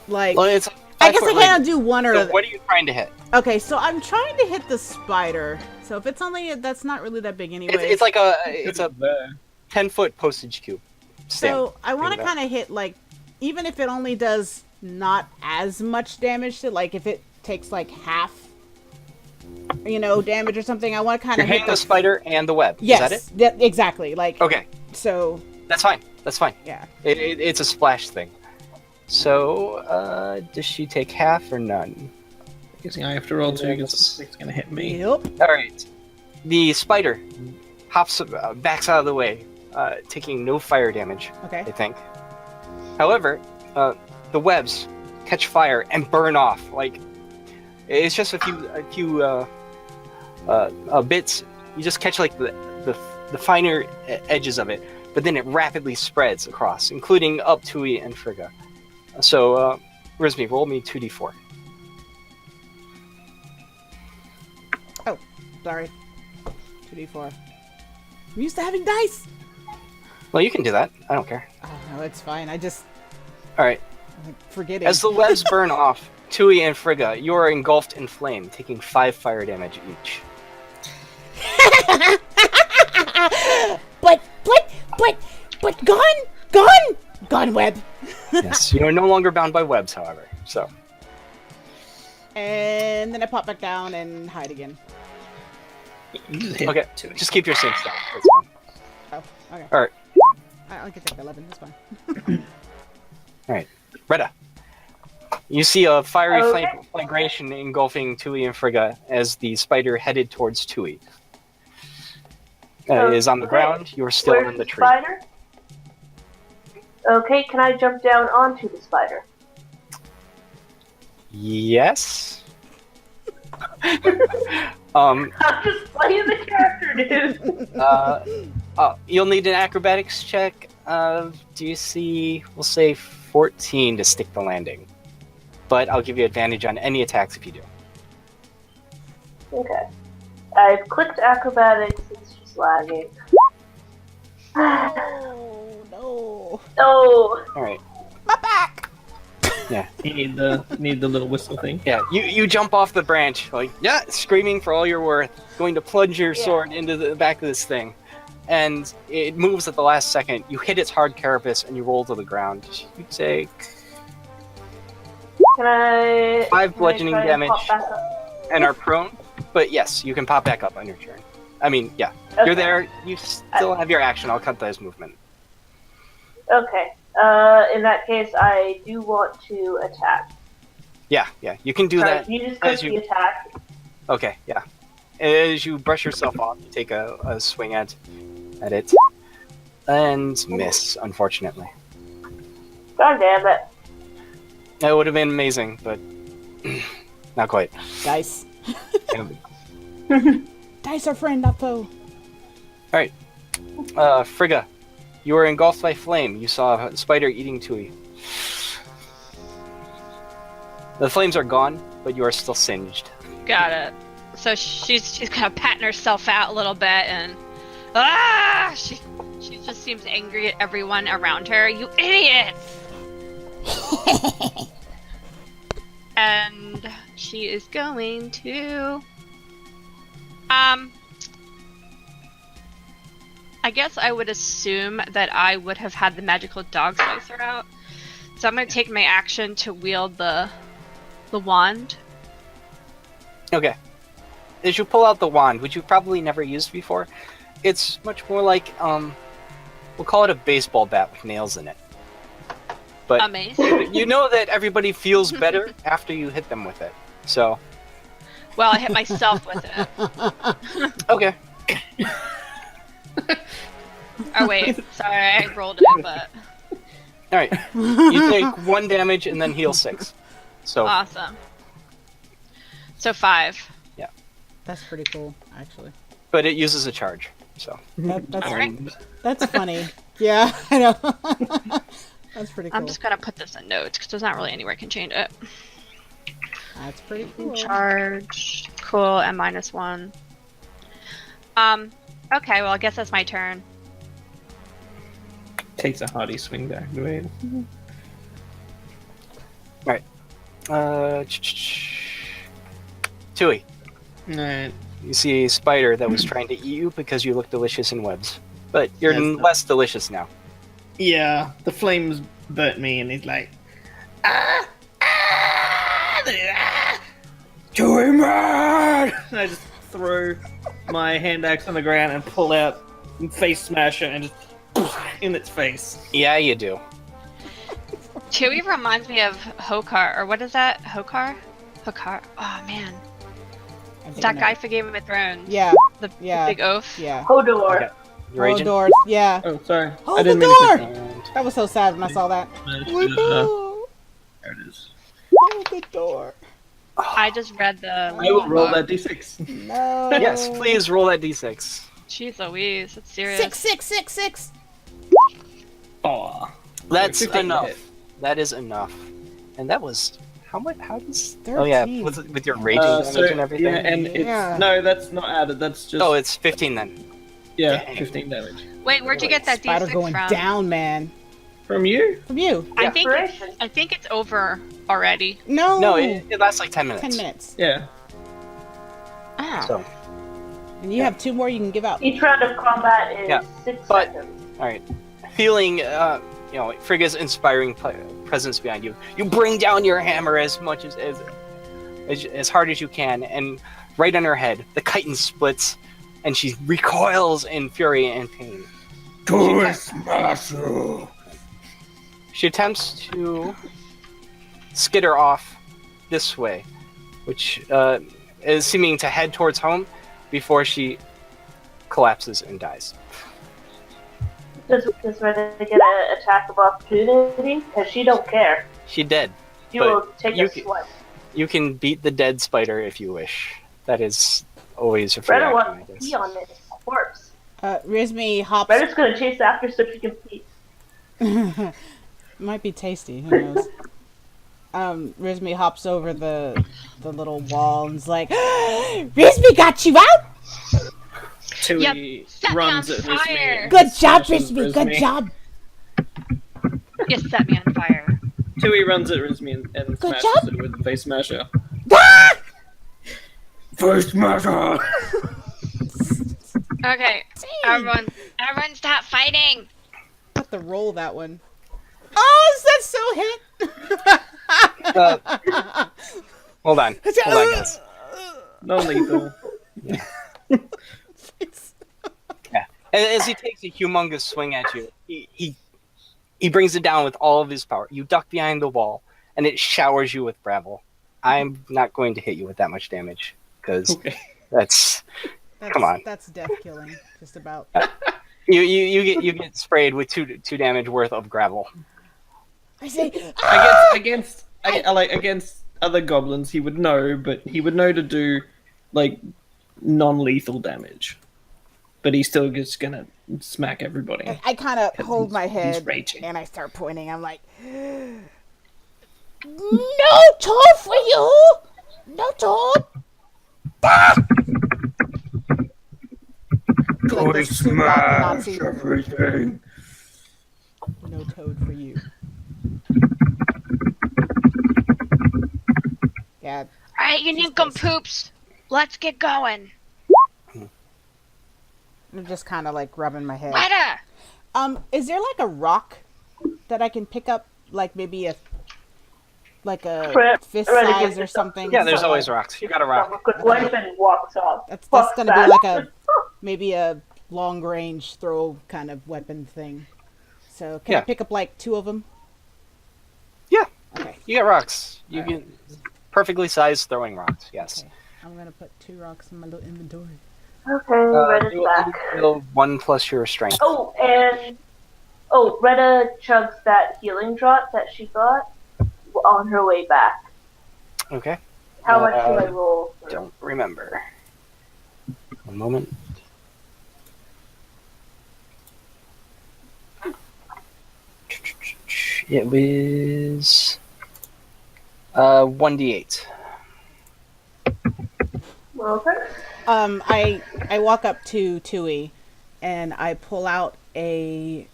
like, Well, it's I guess I 5-foot can't range. do one or So the what are you trying to hit? Okay, so I'm trying to hit the spider. So if it's only, that's not really that big anyway. It's like it's a 10-foot postage cube. Stand. So I want to Think of kind of hit, like, even if it only does not as much damage to, like, if it takes like half, damage or something, I want to kind You're of hit hitting the spider and the web. Yes, Is that it? exactly. Like, Okay, so that's fine. That's fine. yeah. It's a splash thing. So, does she take half or none? Guessing I have to roll 2 because it's gonna hit me. Yep. All right. The spider hops, backs out of the way, taking no fire damage. Okay. I think. However, the webs catch fire and burn off. Like, it's just a few bits. You just catch like the finer edges of it, but then it rapidly spreads across, including up Tui and Frigga. So, Rizmi, roll me 2d4. Oh, sorry. 2d4. I'm used to having dice. Well, you can do that. I don't care. Oh no, it's fine. I'm All right. forgetting. As the webs burn off, Tui and Frigga, you are engulfed in flame, taking 5 fire damage each. But gone web. Yes, you are no longer bound by webs, however. So, And then I pop back down and hide again. You just hit okay, 2. just keep your syncs down. That's fine. Oh, okay. All right, I'll get that 11. That's fine. all right. Retta, you see a fiery Okay. flagration engulfing Tui and Frigga as the spider headed towards Tui. It is on the Okay. ground. You are still Where's in the the tree. spider? Okay, can I jump down onto the spider? Yes. I'm just playing the character, dude. You'll need an acrobatics check. Do you see? We'll say 14 to stick the landing, but I'll give you advantage on any attacks if you do. Okay. I've clicked acrobatics, it's just lagging. Oh no. Oh, All right. My back. You need the little whistle thing. Yeah. You jump off the branch, like screaming for all you're worth, going to plunge your Yeah. sword into the back of this thing, and it moves at the last second. You hit its hard carapace and you roll to the ground. You take can I... 5 can I bludgeoning try to damage pop back up? and are prone. But yes, you can pop back up on your turn. I mean, yeah, you're Okay. there. You still have your action. I'll cut those movement. Okay. In that case, I do want to attack. Yeah, you can do Sorry, that. can you just as click you- the attack? Okay, yeah. As you brush yourself off, you take a swing at it. And miss, unfortunately. God damn it. That would have been amazing, but not quite. Dice. Alright, Dice are friend, not foe. Frigga, you were engulfed by flame. You saw a spider eating Tui. The flames are gone, but you are still singed. Got it. So she's kind of patting herself out a little bit, and she just seems angry at everyone around her. You idiot! And she is going to I guess I would assume that I would have had the magical dog slicer out. So I'm going to take my action to wield the wand. Okay. As you pull out the wand, which you've probably never used before, it's much more like, we'll call it a baseball bat with nails in it. But Amazing. you know that everybody feels better after you hit them with it. So, Well, I hit myself with it. okay. Oh wait, sorry, I rolled it, but Alright. You take 1 damage and then heal 6. So, awesome. So 5. That's pretty cool, actually. but it uses a charge. So, That's funny. Yeah, I know. That's pretty cool. I'm just gonna put this in notes because there's not really anywhere I can change it. That's pretty cool. Charge, cool, and -1. Okay, well I guess that's my turn. Takes a hearty swing to activate. Tui, Alright. you see a spider that was trying to eat you because you look delicious in webs. But you're Yes. less delicious now. Yeah, the flames burnt me, and he's like, Joey man! And I just throw my hand axe on the ground and pull out and face smash it and just in its face. Yeah, you do. Chewie reminds me of Hokar, or what is that? Hokar? Hokar. Oh man, I think that I guy know. for Game of Thrones. Yeah, The yeah. big oaf. yeah. Hodor. Okay. You're raging? Doors. Yeah. Oh, sorry. Hold I didn't the mean door! to And That was so sad when I saw that. There it is. Hold the door. I just read the. I will roll that d6. No. yes, please roll that d6. Jeez Louise, that's serious. 6, 6, 6, 6. Aw. That's 15 to enough. hit. That is enough. And that was how much? How does? Oh yeah, 13. with your raging damage and everything. Yeah, and Yeah. it's no, that's not added. That's just Oh, it's 15 then. yeah, dang. 15 damage Wait, where'd you get that Spider D6 going from? down, man. from you. From you. I think Inspiration. it's over already. No. No, it lasts like 10 minutes. 10 minutes. Yeah. Oh. So, And you have 2 more you can give out. Each round of combat is Yeah, 6 but- seconds. all right. Feeling, Frigga's inspiring presence behind you, you bring down your hammer as much as hard as you can, and right on her head, the chitin splits, and she recoils in fury and pain. She attempts to skitter off this way, which is seeming to head towards home before she collapses and dies. Does Rena get an attack of opportunity? Because she don't care. She dead. She But will take you a can- swipe. You can beat the dead spider if you wish. That is always a free Rena action, wants I to guess. pee on this corpse. Rizmi hops. Rena's gonna chase after so she can pee. Might be tasty. Who knows? Rizmi hops over the little wall and's like, Rizmi got you out. Tui set me runs on at fire. Rizmi. Good job, Smashes Rizmi. Good job. You set me on fire. Tui runs at Rizmi and Good smashes job. it with the face smasher. Ah! Face smasher! Okay, everyone stop fighting. Have to roll that one. Oh, that's so hit. Hold on. Hold on, guys. Non lethal. Yeah. As he takes a humongous swing at you, he brings it down with all of his power. You duck behind the wall, and it showers you with gravel. I'm not going to hit you with that much damage, because Okay. that's... That's, Come on. That's death killing, just about. You get sprayed with two damage worth of gravel. I say, Against other goblins, he would know, but he would know to do like non-lethal damage. But he's still just gonna smack everybody. I kind of 'Cause hold my he's head raging. and I start pointing. I'm like, no toad for you! No toad! Like those two Nazi. everything. No toad for you. Yeah. Alright, you nincompoops. Let's get going. I'm just kind of like rubbing my head. Retta! Is there like a rock that I can pick up, like maybe a fist Ready, size get or something? Yeah, there's So, always like, rocks. You got a rock. Someone could wipe and walks off. That's Fuck gonna that. be like maybe a long range throw kind of weapon thing. So can I Yeah. pick up like 2 of them? Yeah, Okay. you get rocks. You Alright. get perfectly sized throwing rocks. Yes. Okay. I'm gonna put 2 rocks in my little inventory. Okay, Retta's You back. will 1 plus your strength. Oh, and Retta chugs that healing drop that she got on her way back. Okay. How much should I roll? Don't remember. One moment. It was 1d8. Okay. I walk up to Tui, and I pull out a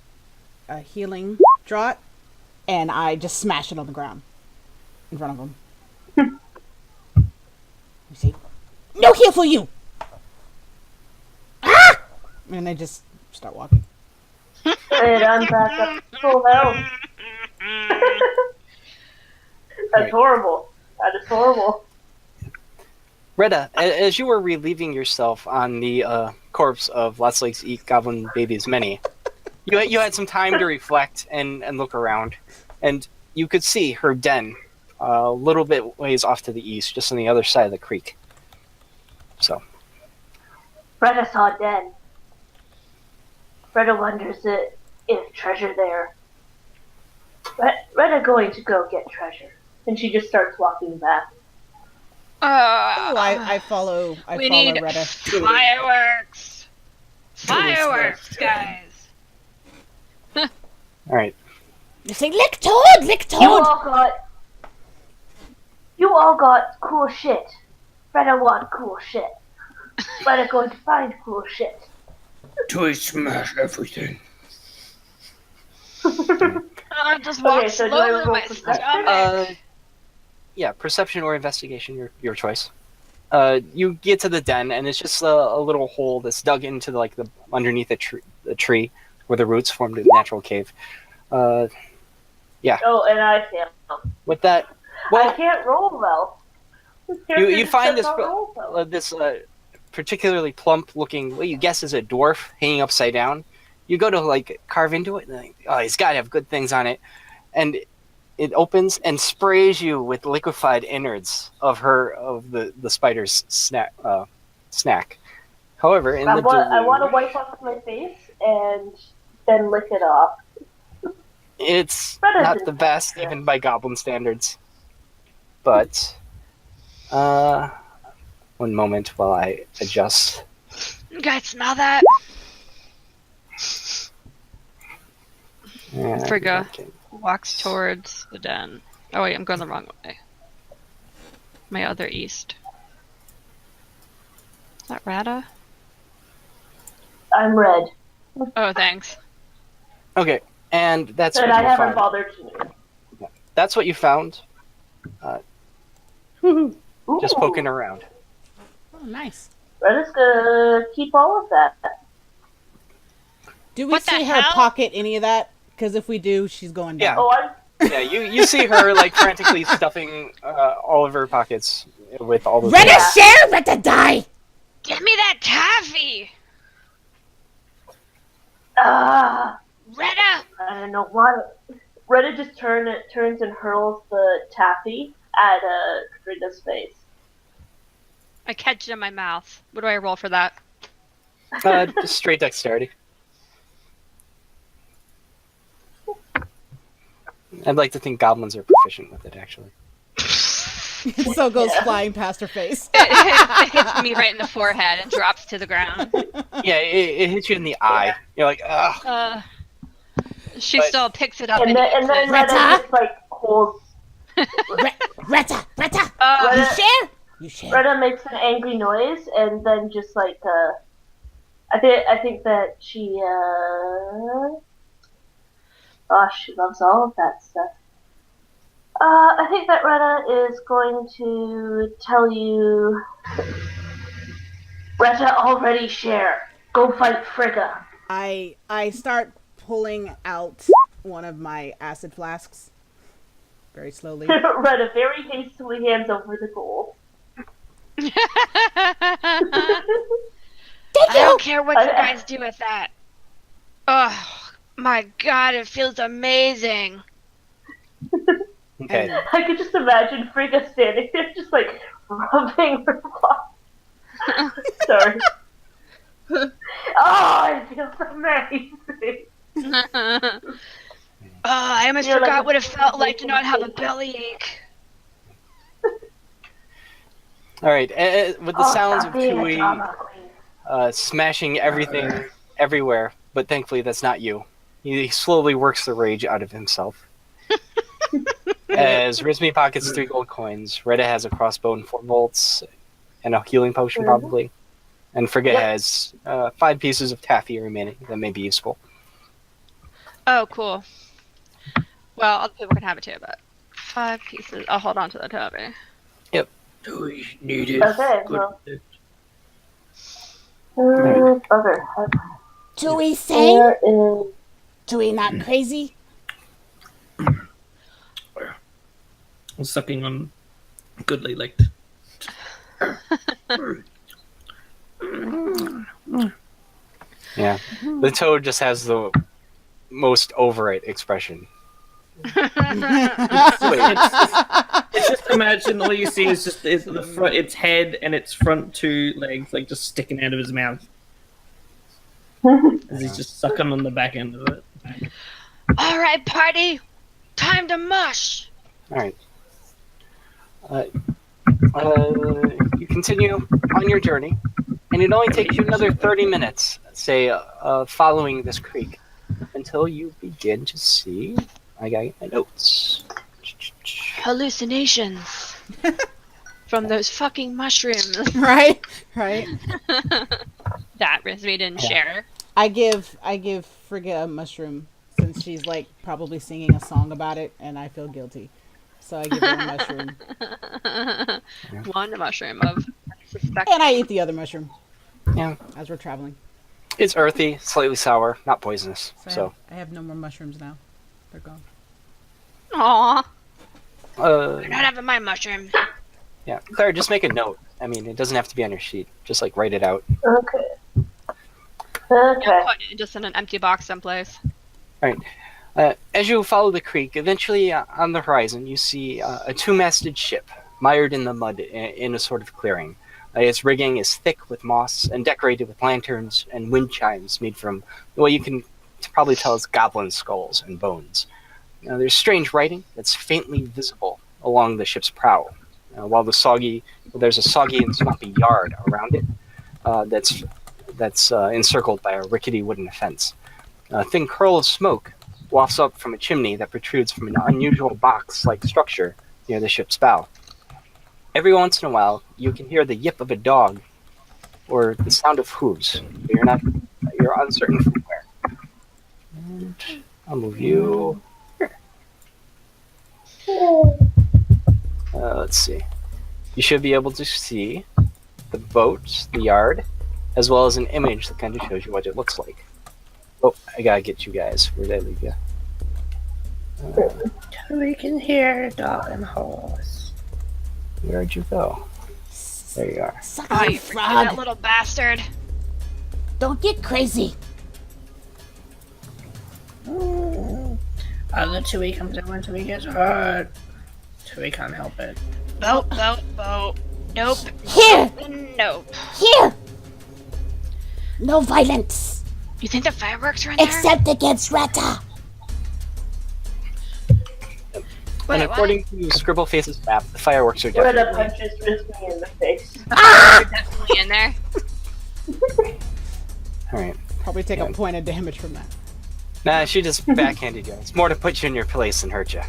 healing draught, and I just smash it on the ground in front of him. You see, no heal for you. Ah! And I just start walking. And I'm back up to full health. That's Right. horrible. That is horrible. Retta, as you were relieving yourself on the corpse of Lost Lakes Eat Goblin Babies Many, you had some time to reflect and look around, and you could see her den a little bit ways off to the east, just on the other side of the creek. So, Retta saw a den. Retta wonders if treasure there. Retta going to go get treasure. And she just starts walking back. Oh, I follow. I We follow need Retta. fireworks. Fireworks, guys. all right. You say, lick toad, lick You toad. all got cool shit. Retta want cool shit. Retta going to find cool shit. To smash everything. I just walk So do I slowly, roll my perception? stomach. Yeah, perception or investigation, your choice. You get to the den, and it's just a little hole that's dug into the underneath the tree where the roots formed a natural cave. Oh, and I fail. With that, I well, can't roll well. you find Does this not roll well. this particularly plump-looking, what you guess is a dwarf hanging upside down. You go to carve into it, and he's got to have good things on it, and it opens and sprays you with liquefied innards of the spider's snack. However, in I the want to deluge, wipe off my face and then lick it off. it's That not isn't the best, fair. even by goblin standards. But, one moment while I adjust. You guys smell that? And Frigga. okay. Walks towards the den. Oh wait, I'm going the wrong way. My other east. Is that Rada? I'm red. Oh, thanks. Okay, and that's And what I you haven't found. bothered to. That's what you found. Ooh. Just poking around. Oh, nice. Retta's gonna keep all of that. Do we What the see her hell? pocket any of that? Because if we do, she's going down. Yeah. Oh, I'm Yeah, you see her frantically stuffing all of her pockets with all the. Retta Yeah. share, Retta die. Give me that taffy! I Retta! don't know what. Retta just turns and hurls the taffy at Retta's face. I catch it in my mouth. What do I roll for that? Just straight dexterity. I'd like to think goblins are proficient with it, actually. So goes flying past her face. It hits me right in the forehead and drops to the ground. Yeah, it hits you in the eye. You're like, ugh. She But- still picks it up And then eats it. Retta Retta? just like holds. Retta! You Retta, share? You share. Retta makes an angry noise and then just like I think that she she loves all of that stuff. I think that Retta is going to tell you, Retta already share. Go fight Frigga. I start pulling out one of my acid flasks very slowly. Retta very hastily hands over the gold. I don't care what you guys do with that. Oh my god, it feels amazing. Okay. I could just imagine Frigga standing there just like rubbing her paw. Sorry. Oh, it feels amazing. I almost You're like forgot a- what it felt like to not have a bellyache. All right. With the sounds of stop being a Tui drama queen. smashing everything everywhere, but thankfully that's not you. He slowly works the rage out of himself. As Rizmi pockets 3 gold coins, Retta has a crossbow and 4 bolts, and a healing potion probably. And Frigga Yep. has 5 pieces of taffy remaining that may be useful. Oh, cool. Well, other people can have it too, but 5 pieces. I'll hold on to the taffy. Tui needed. Okay, Good. well. Okay. Chewie sane? There is. Chewie not crazy? I'm sucking on goodly licked. Yeah. The toad just has the most over it expression. It's just imagine all you see is just the front, its head and its front 2 legs like just sticking out of his mouth as he's just sucking on the back end of it. All right, party, time to mush. All right. You continue on your journey, and it only takes you another 30 minutes, say, following this creek, until you begin to see. I got my notes. Hallucinations from those fucking mushrooms Right? that Rizmi didn't share. I give Frigga a mushroom since she's like probably singing a song about it and I feel guilty. So I give her a mushroom. One mushroom of suspect. And I eat the other mushroom Yeah. as we're traveling. It's earthy, slightly sour, not poisonous. So, I have no more mushrooms now. They're gone. Aw, uh, you're not having my mushroom. yeah. Claire, just make a note. I mean, it doesn't have to be on your sheet. Just like write it out. Okay. Okay. Put it just in an empty box someplace. As you follow the creek, eventually on the horizon, you see a 2-masted ship mired in the mud in a sort of clearing. Its rigging is thick with moss and decorated with lanterns and wind chimes made from, well, you can probably tell it's goblin skulls and bones. There's strange writing that's faintly visible along the ship's prow, while there's a soggy and swampy yard around it that's encircled by a rickety wooden fence. A thin curl of smoke wafts up from a chimney that protrudes from an unusual box-like structure near the ship's bow. Every once in a while, you can hear the yip of a dog or the sound of hooves. But you're uncertain from where. And I'll move you here. Let's see. You should be able to see the boat, the yard, as well as an image that kind of shows you what it looks like. Oh, I gotta get you guys. Where did I leave you? We can hear dog and horse. Where'd you go? There you are. Oh, Sucking you freaking that little bastard. Don't get crazy. Other Tui comes in when Tui gets hurt. Tui can't help it. Boat. Nope. Here! Nope. Here! No violence! You think the fireworks are in there? Except against Retta! And Wait, according to Scribbleface's map, the fireworks are Retta definitely. punches Risky in the face. You're definitely in there. All right. Probably take a point of damage from that. Nah, she just backhanded you. It's more to put you in your place than hurt you.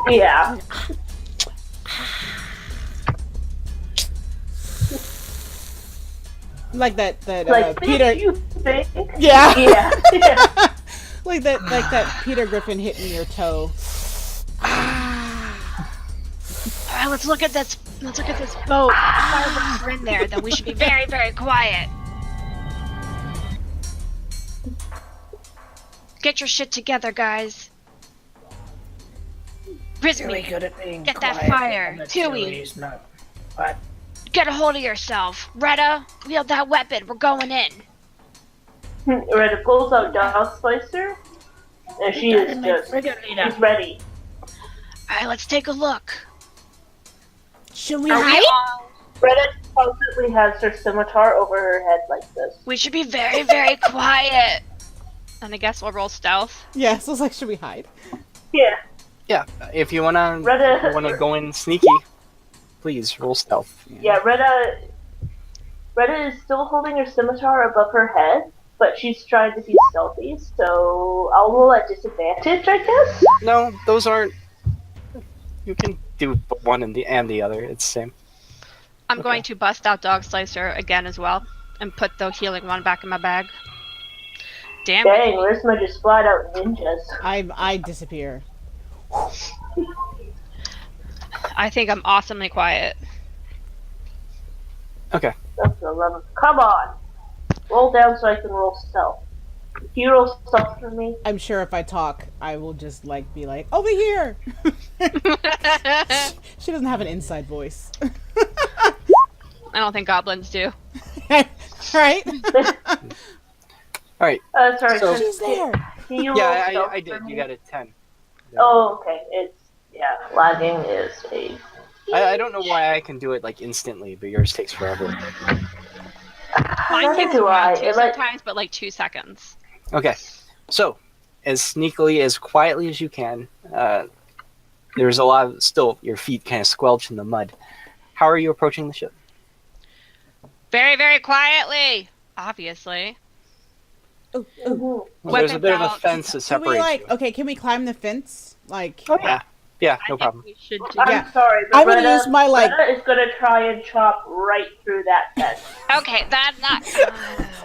Yeah. Like that Like, Peter. you think? Yeah. Yeah. Yeah. like that Peter Griffin hitting your toe. Alright, let's look at this. Let's look at this boat. Fireworks are in there. Then we should be very, very quiet. Get your shit together, guys. Really Rizmi, good at being Get that quiet, fire. and the Tui. Tui's not. What? get a hold of yourself. Retta, wield that weapon. We're going in. Retta pulls out Dog Slicer, and she is just she's ready. Alright, let's take a look. Should we Are we hide? all? Retta constantly has her scimitar over her head like this. We should be very, very quiet. And I guess we'll roll stealth. Yeah, so it's like, should we hide? Yeah. Yeah, if you wanna go in sneaky, please roll stealth. Yeah, Retta is still holding her scimitar above her head, but she's trying to be stealthy, so I'll roll at disadvantage, I guess? No, those aren't. You can do one and the other. It's the same. I'm going to bust out Dog Slicer again as well, and put the healing one back in my bag. Damn. Dang, Risma just flat out ninjas. I disappear. I think I'm awesomely quiet. Okay. That's the love. Come on! Roll down so I can roll stealth. Can you roll stealth for me? I'm sure if I talk, I will just like be like, over here. She doesn't have an inside voice. I don't think goblins do. Right? All right. Sorry, So- She's there. Can you roll Yeah, stealth I for did. me? You got a 10. Oh, okay. Lagging is a... I don't know why I can do it like instantly, but yours takes forever. Mine Neither takes do I. around two It like sometimes, but like 2 seconds. Okay, so as sneakily, as quietly as you can, there's a lot of still your feet kind of squelch in the mud. How are you approaching the ship? Very, very quietly. Obviously. Ooh, ooh. Mhm. Well, there's a Weapons bit of a out. fence that Can we separates like, you. okay, can we climb the fence? Like, Oh yeah, yeah, no I problem. think we should do Yeah. I'm sorry, but I'm gonna Retta, use my, like- Retta is gonna try and chop right through that fence. Okay, that's not.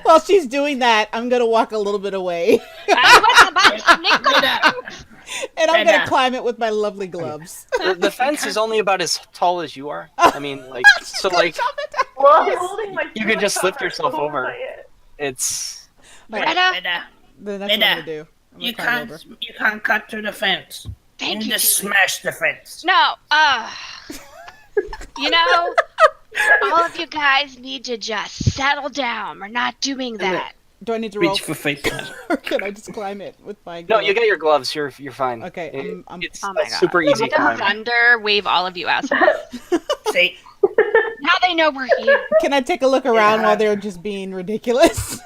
while she's doing that, I'm gonna walk a little bit away. I was about to nickel. And I'm gonna Retta. climb it with my lovely gloves. The fence is only about as tall as you are. I mean, like, so like Well, I'm holding my You could just lift scimitar yourself over. my head. it's. Retta, Retta, Then that's what I'm Retta, gonna do. I'm gonna you climb can't over. you can't cut through the fence. thank you you. just Julie. smash the fence. No, you know, all of you guys need to just settle down. We're not doing that. Do I need to roll? Reach for face mask. Or can I just climb it with my No, gloves? you got your gloves. You're fine. Okay, I'm- it's Oh my a God. super easy Let the climb. thunder wave all of you assholes. See, Now they know we're here. Can I take a look around Yeah. while they're just being ridiculous?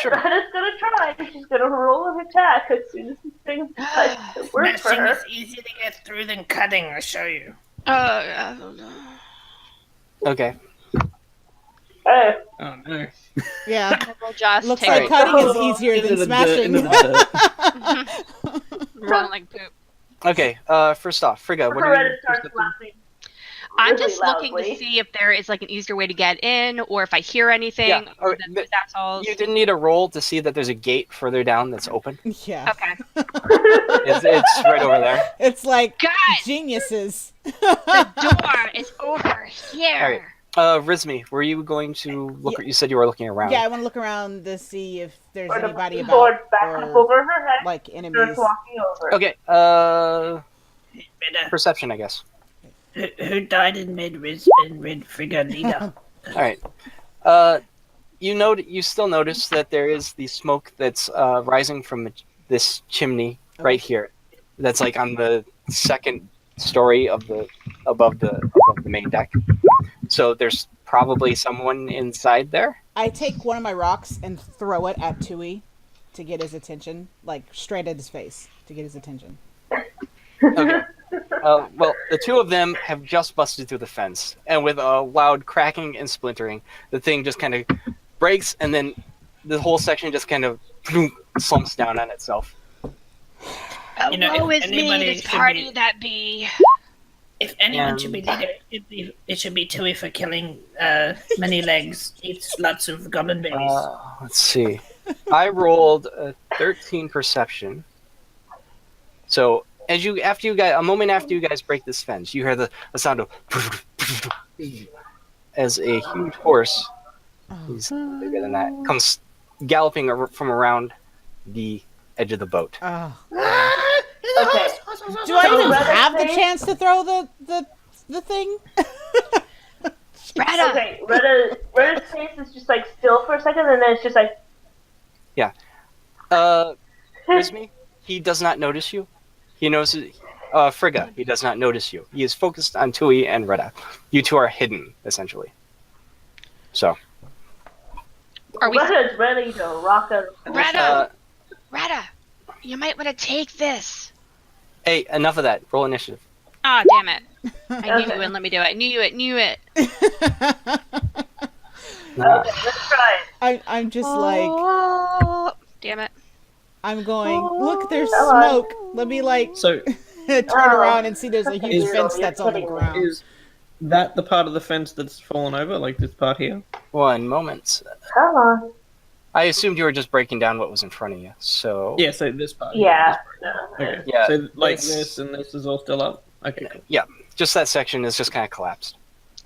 Sure. Retta's gonna try. She's gonna roll an attack as soon as this thing decides to work for smashing her. is easier to get through than cutting. I'll show you. I don't know. Okay. Hey, Oh no. Yeah. We'll just Looks take like it. cutting is Oh. easier Into than the dirt, smashing. into the dirt. Rolling like poop. Okay. First off, Frigga, what are Retta you? starts laughing. I'm really just looking to loudly. see if there is like an easier way to get in, or if I hear anything. Yeah, Or or that the- these assholes. You didn't need a roll to see that there's a gate further down that's open. Yeah. Okay, It's right over there. It's like guys, geniuses. the door is over here. All right. Rizmi, were you going to look? Yeah. You said you were looking around. Yeah, I want to look around to see if there's Or anybody the sword about back up or over her head. like Starts enemies. walking over. Okay. Retta, Perception, I guess. who died in Red Figure Leader? All right. You still notice that there is the smoke that's rising from this chimney right here. That's like on the second story of above the main deck. So there's probably someone inside there. I take one of my rocks and throw it at Tui. to get his attention, like straight at his face to get his attention. Okay. Well, the two of them have just busted through the fence, and with a loud cracking and splintering, the thing just kind of breaks, and then the whole section just kind of slumps down on itself. You know, Woe if is me, anybody this should party be- that be. If anyone And- should be leader, it should be Tui for killing many legs, eats lots of goblin babies. Let's see. I rolled a 13 perception. So after you guys, a moment after you guys break this fence, you hear the sound of as a huge horse, he's bigger than that, comes galloping from around the edge of the boat. Oh. Okay. Do I So even Retta's have the face- chance to throw the thing? Retta! Okay, Retta's face is just like still for a second, and then it's just like. Rizmi, he does not notice you. He knows Frigga, he does not notice you. He is focused on Tui and Retta. You two are hidden, essentially. So, Are we? Retta's ready to rock a. Retta! Retta! You might want to take this. hey, enough of that. Roll initiative. Ah, damn it. I knew Okay. you wouldn't let me do it. Knew it. Nah. Okay, let's try it. I'm just like Oh, damn it. I'm going. Look, there's Come on. smoke. Let me like So turn Oh. around and see there's a huge Is- fence that's on the ground. is that the part of the fence that's fallen over, like this part here? One moment. Come on. I assumed you were just breaking down what was in front of you. So Yeah, so this part. Yeah. Okay. Yeah, So like it's- this and this is all still up. Okay. Cool. yeah, just that section is just kind of collapsed.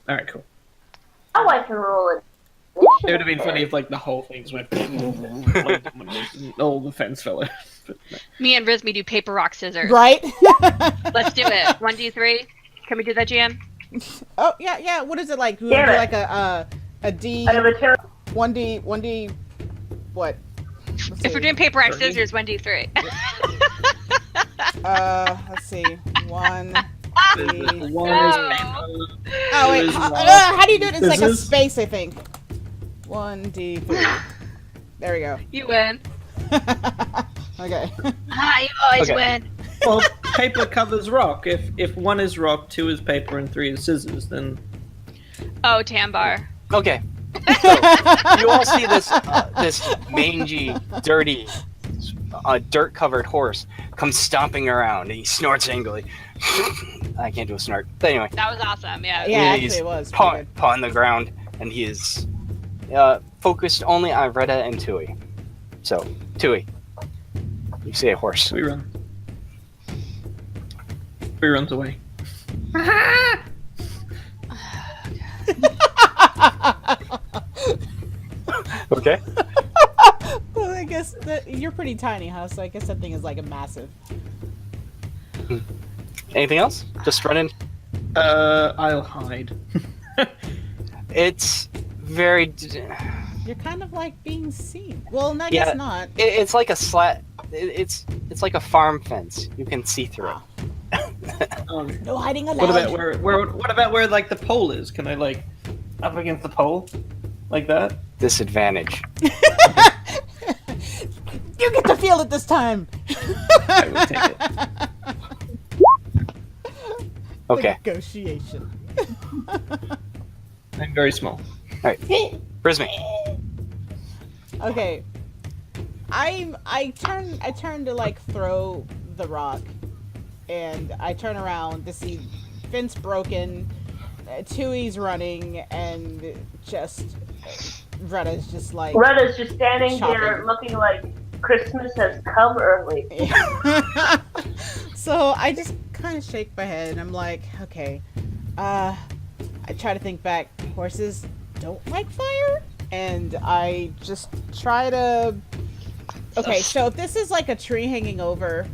All right. Cool. Now I can roll it. It would have been funny if like the whole thing just went like, all the fence fell out. But no. Me and Rizmi do paper, rock, scissors. Right? Let's do it. 1d3. Can we do that, GM? Oh yeah. What is it like? Do Damn it. like a D I have a terrible. 1D what? Let's If we're see. doing paper, rock, 30. scissors, 1d3. Let's see. 1 D. One No. is Oh wait, Scissors, how do you do it? It's like a scissors. space, I think. 1D3. There we go. You win. Okay. Ah, you always Okay. win. well, paper covers rock. If one is rock, two is paper, and three is scissors, then Oh, Tambar. Okay. So, you all see this mangy, dirty, dirt-covered horse come stomping around, and he snorts angrily. I can't do a snort. But anyway, That was awesome. Yeah. Yeah, actually he's it was. paw pretty good. on the ground, and he is focused only on Retta and Tui. So, Tui, you see a horse. we run. He runs away. Okay. Well, I guess that you're pretty tiny, huh? So I guess that thing is like a massive. Anything else? Just running. I'll hide. It's very. You're kind of like being seen. Well, I Yeah. guess not. It's like a slat. It's like a farm fence. You can see through it. No hiding allowed. What about what about where like the pole is? Can I like up against the pole like that? Disadvantage. You get to feel it this time. I will take it. Okay. Negotiation. I'm very small. Brisme. Okay. I turn to like throw the rock, and I turn around to see fence broken, Tui's running, and just Retta's just like. Retta's just standing Shopping. there looking like Christmas has come early. So I just kind of shake my head and I'm like, okay. I try to think back. Horses don't like fire, and I just try to. Okay, so if this is like a tree hanging over,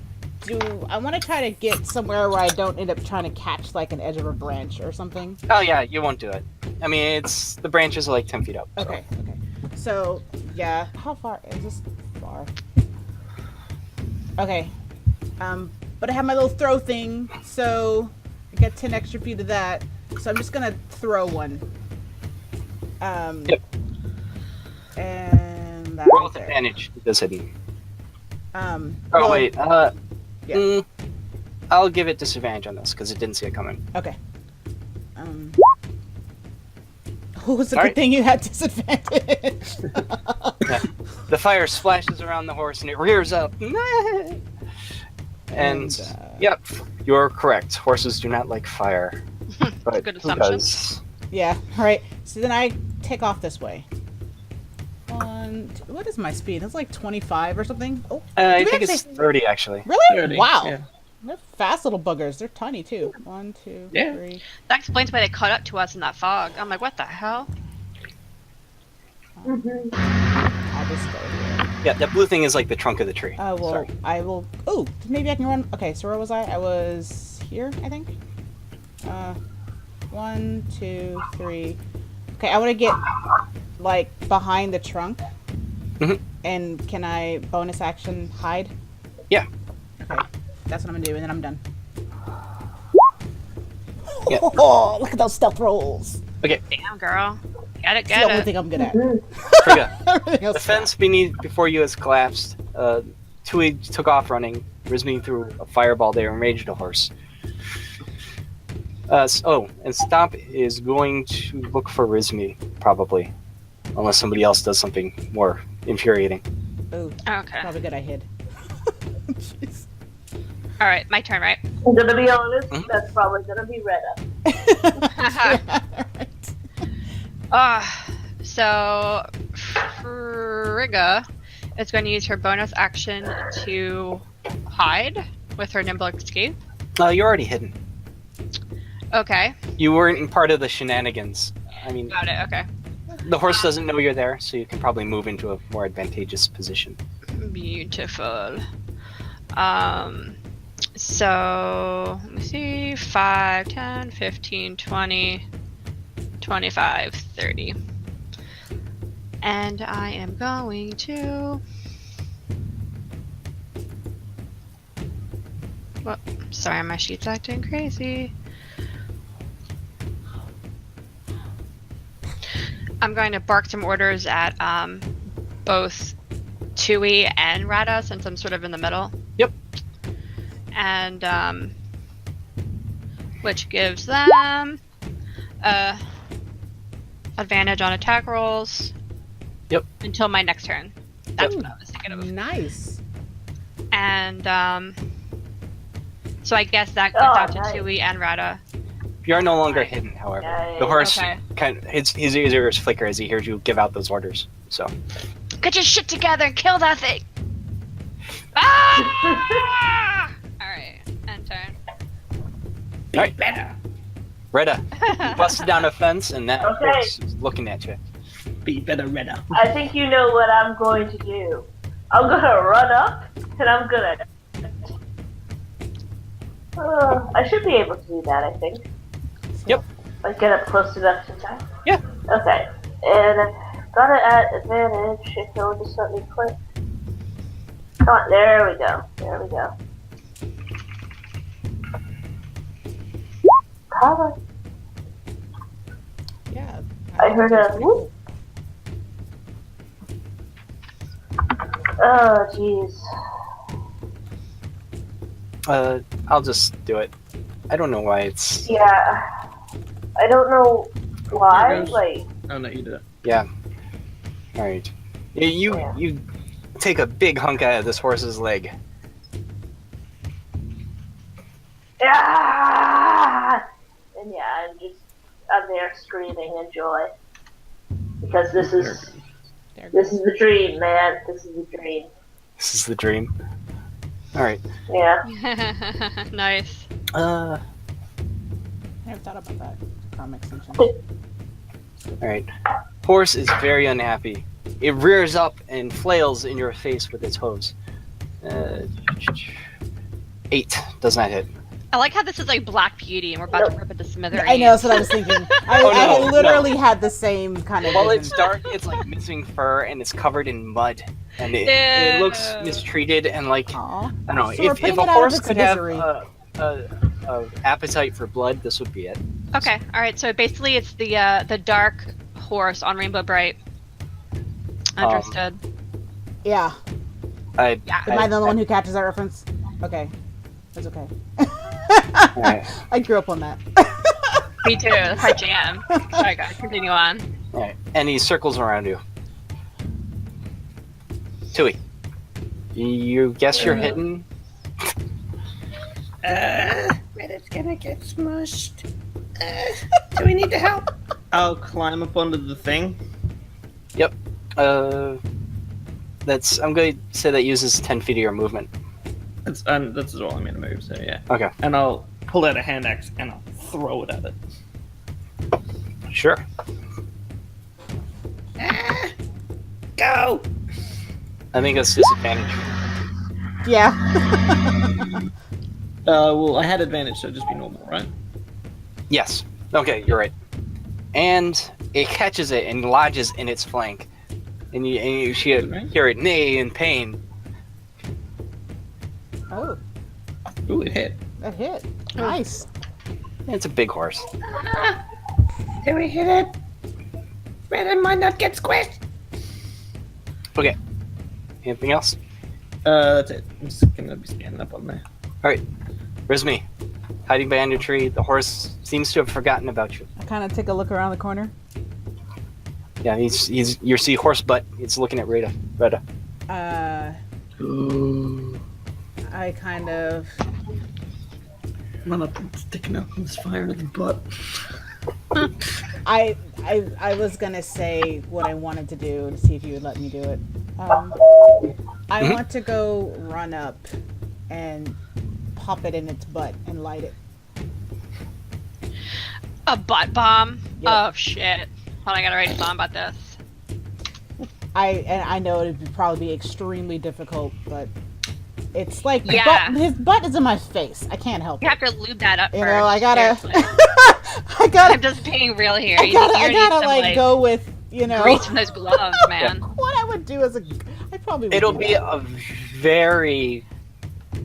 I want to try to get somewhere where I don't end up trying to catch like an edge of a branch or something? Oh yeah, you won't do it. I mean, the branches are like 10 feet up. So. Okay. So yeah, how far is this? Far. Okay. But I have my little throw thing, so I got 10 extra feet of that. So I'm just gonna throw one. Yep. And that Roll right with there. advantage. It does hidden. Oh well, wait. Yeah. I'll give it disadvantage on this because it didn't see it coming. Okay. Oh, it's a All good right. thing you had disadvantage. Yeah. The fire splashes around the horse and it rears up. And yep, you're correct. Horses do not like fire. But good who assumption. does? Yeah. All right. So then I take off this way. What is my speed? It's like 25 or something. Oh, I do we think have it's to- 30 actually. really? 30, Wow. yeah. They're fast little buggers. They're tiny too. 1, 2, Yeah. 3. That explains why they caught up to us in that fog. I'm like, what the hell? Mhm. I'll just go here. Yeah, that blue thing is like the trunk of the tree. Well, Sorry. I will. Oh, maybe I can run. Okay, so where was I? I was here, I think. 1, 2, 3. Okay, I want to get like behind the trunk. Mhm. And can I bonus action hide? Yeah. Okay, that's what I'm gonna do, and then I'm done. Yeah. Oh, look at those stealth rolls. Okay, Damn, girl. Get it, It's the only get it. thing I'm good at. Frigga. Everything else The is fence before you has collapsed. Tui took off running. Rizmi threw a fireball there and raged a horse. And Stomp is going to look for Rizmi, probably. Unless somebody else does something more infuriating. Ooh, Okay. probably good I hid. Jeez. All right, my turn, right? I'm gonna be honest, Mhm. that's probably gonna be Retta. So Frigga is going to use her bonus action to hide with her nimble escape. You're already hidden. Okay, You weren't part of the shenanigans. I mean, got it. Okay, the horse doesn't know you're there, so you can probably move into a more advantageous position. beautiful. So let me see, 5, 10, 15, 20, 25, 30. And I am going to... Well, sorry, my sheet's acting crazy. I'm going to bark some orders at both Tui and Rada, since I'm sort of in the middle. Yep. And which gives them advantage on attack rolls. Yep. Until my next turn. That's Yep. what I was thinking of. Nice. And so I guess that goes Oh, out to nice. Tui and Rada. You are no longer hidden, however. Nice. The horse Okay. his ears flicker as he hears you give out those orders. So Get your shit together and kill that thing! Ah! Alright, end turn. Alright. Better. Retta, you busted down a fence and that Okay. horse is looking at you. Be better, Redder. I think you know what I'm going to do. I'm gonna run up, and I'm gonna... I should be able to do that, I think. Yep. Like, get up close enough to time? Yeah. Okay. And I've got it at advantage if you'll just let me click. Come on, there we go. There we go. Cover. Yeah. I heard a whoop. Oh, jeez. I'll just do it. I don't know why it's Yeah. I don't know why, There goes- like... Oh no, you did it. alright. You take a big hunk out of this horse's leg. Ah! And yeah, I'm there screaming in joy. Because this is There this goes. is the dream, man. This is the dream. This is the dream. Alright. Yeah. Nice. Uh I never thought about that. Comic extension. alright. Horse is very unhappy. It rears up and flails in your face with its hooves. 8 does not hit. I like how this is like Black Beauty and we're about to rip it to smithereens. I know, that's what I was thinking. I, Oh, I no, literally had the same kind of While vision. it's dark, it's like missing fur and it's covered in mud. And it Ew. looks mistreated and like Aw. I don't know. So we're If putting a it out of horse its could have misery. a appetite for blood, this would be it. Okay, alright, so basically it's the dark horse on Rainbow Bright. Understood. Yeah. Am I the one who catches that reference? Okay. That's okay. Alright. I grew up on that. Me too. That's my jam. Sorry, guys. Continue on. Alright. And he circles around you. Tui. You guess you're hidden? Reddit's gonna get smushed. Do we need to help? I'll climb up onto the thing. Yep. That's. I'm going to say that uses 10 feet of your movement. That's all I'm gonna move. So yeah. Okay. And I'll pull out a hand axe and I'll throw it at it. Sure. Go! I think that's disadvantage. Yeah. Well, I had advantage, so just be normal, right? Yes. Okay, you're right. And it catches it and lodges in its flank. And you hear it neigh in pain. Oh, Ooh, it hit. that hit. Nice. It's a big horse. Do we hit it? Reddit might not get squished. Okay. Anything else? That's it. I'm just gonna be standing up on there. Alright. Where's me? Hiding behind a tree. The horse seems to have forgotten about you. I kind of take a look around the corner. Yeah, he's you see horse butt. It's looking at Rita. Ooh. I kind of. Run up and stick him out in this fire in the butt. I was gonna say what I wanted to do to see if you would let me do it. I want to go run up and pop it in its butt and light it. A butt bomb? Yep. Oh, shit. Hold on, I gotta write a song about this. I know it would probably be extremely difficult, but it's like Yeah. his butt is in my face. I can't help You it. have to lube that up You first. know, I gotta. Seriously. I gotta. I'm just being real here. I gotta You're gonna need some, like go with grease from those gloves, man. What I would do as I probably would It'll do be that. a very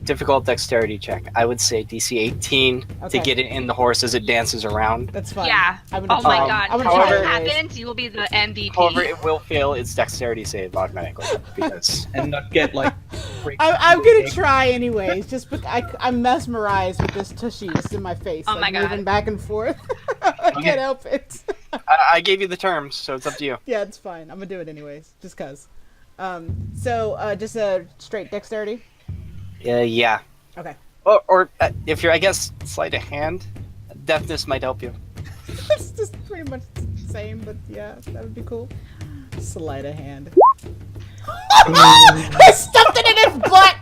difficult dexterity check. I would say DC 18 Okay. to get it in the horse as it dances around. That's fine. Yeah. I'm gonna Oh my try. god. I'm If gonna try that it anyways. happens, you will be the MVP. However, it will fail its dexterity save automatically because And not get like. I'm gonna try anyways. Just because I'm mesmerized with this tushy just in my face, Oh like my God. moving back and forth. I can't help it. I gave you the terms, so it's up to you. Yeah, it's fine. I'm gonna do it anyways, just cause. So just a straight dexterity. Yeah. Okay. Or if you're, I guess, sleight of hand, deafness might help you. It's just pretty much the same, but yeah, that would be cool. Sleight of hand. I stuffed it in his butt.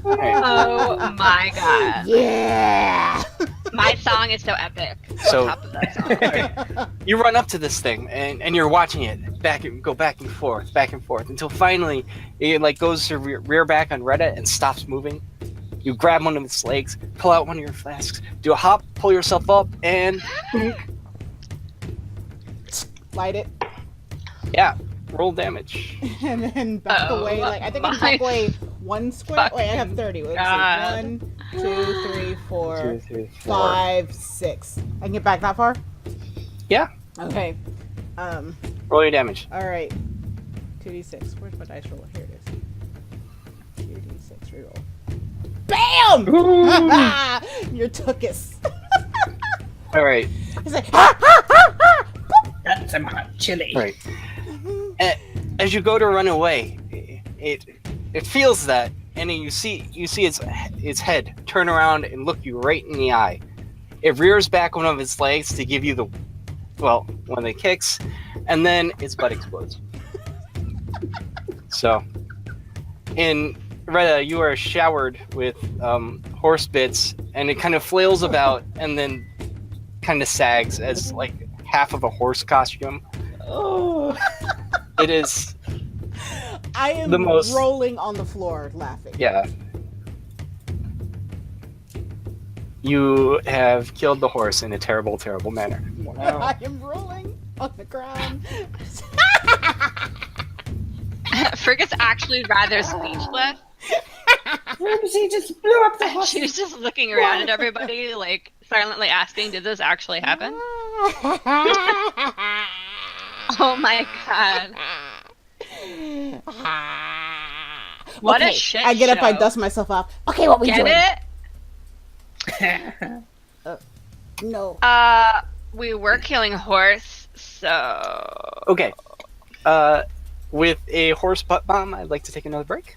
Alright. Oh my god. Yeah. My song is so epic. So- On top of that song. You run up to this thing and you're watching it go back and forth until finally it like goes to rear back on Reddit and stops moving. You grab one of its legs, pull out one of your flasks, do a hop, pull yourself up, and Light it, yeah, roll damage. and then back Oh away. Like I think I'm my halfway one square. Wait, I have 30. Let's God. see. 1, 2, 3, 4, 2, 3, 4. 5, 6. I can get back that far. Yeah, Okay. roll your damage. All right. 2d6. Where's my dice roller? Here it is. 2d6 reroll. Bam! Your tuchus. All right, He's like, That's some hot chili. right. As you go to run away, it feels that, and then you see its head turn around and look you right in the eye. It rears back one of its legs to give you one of the kicks, and then its butt explodes. So, in Retta, you are showered with horse bits, and it kind of flails about, and then kind of sags as like half of a horse costume. Oh. It is, I am The most- rolling on the floor laughing. yeah. You have killed the horse in a terrible, terrible manner. I am rolling on the ground. Frick is actually rather speechless. She just blew up the house. She was just looking around at everybody, like silently asking, "Did this actually happen?" Oh my god. What a Okay, shit I get up, I show. dust myself off. Okay, what we Get doing? it? No. We were killing a horse, so... Okay. With a horse butt bomb, I'd like to take another break.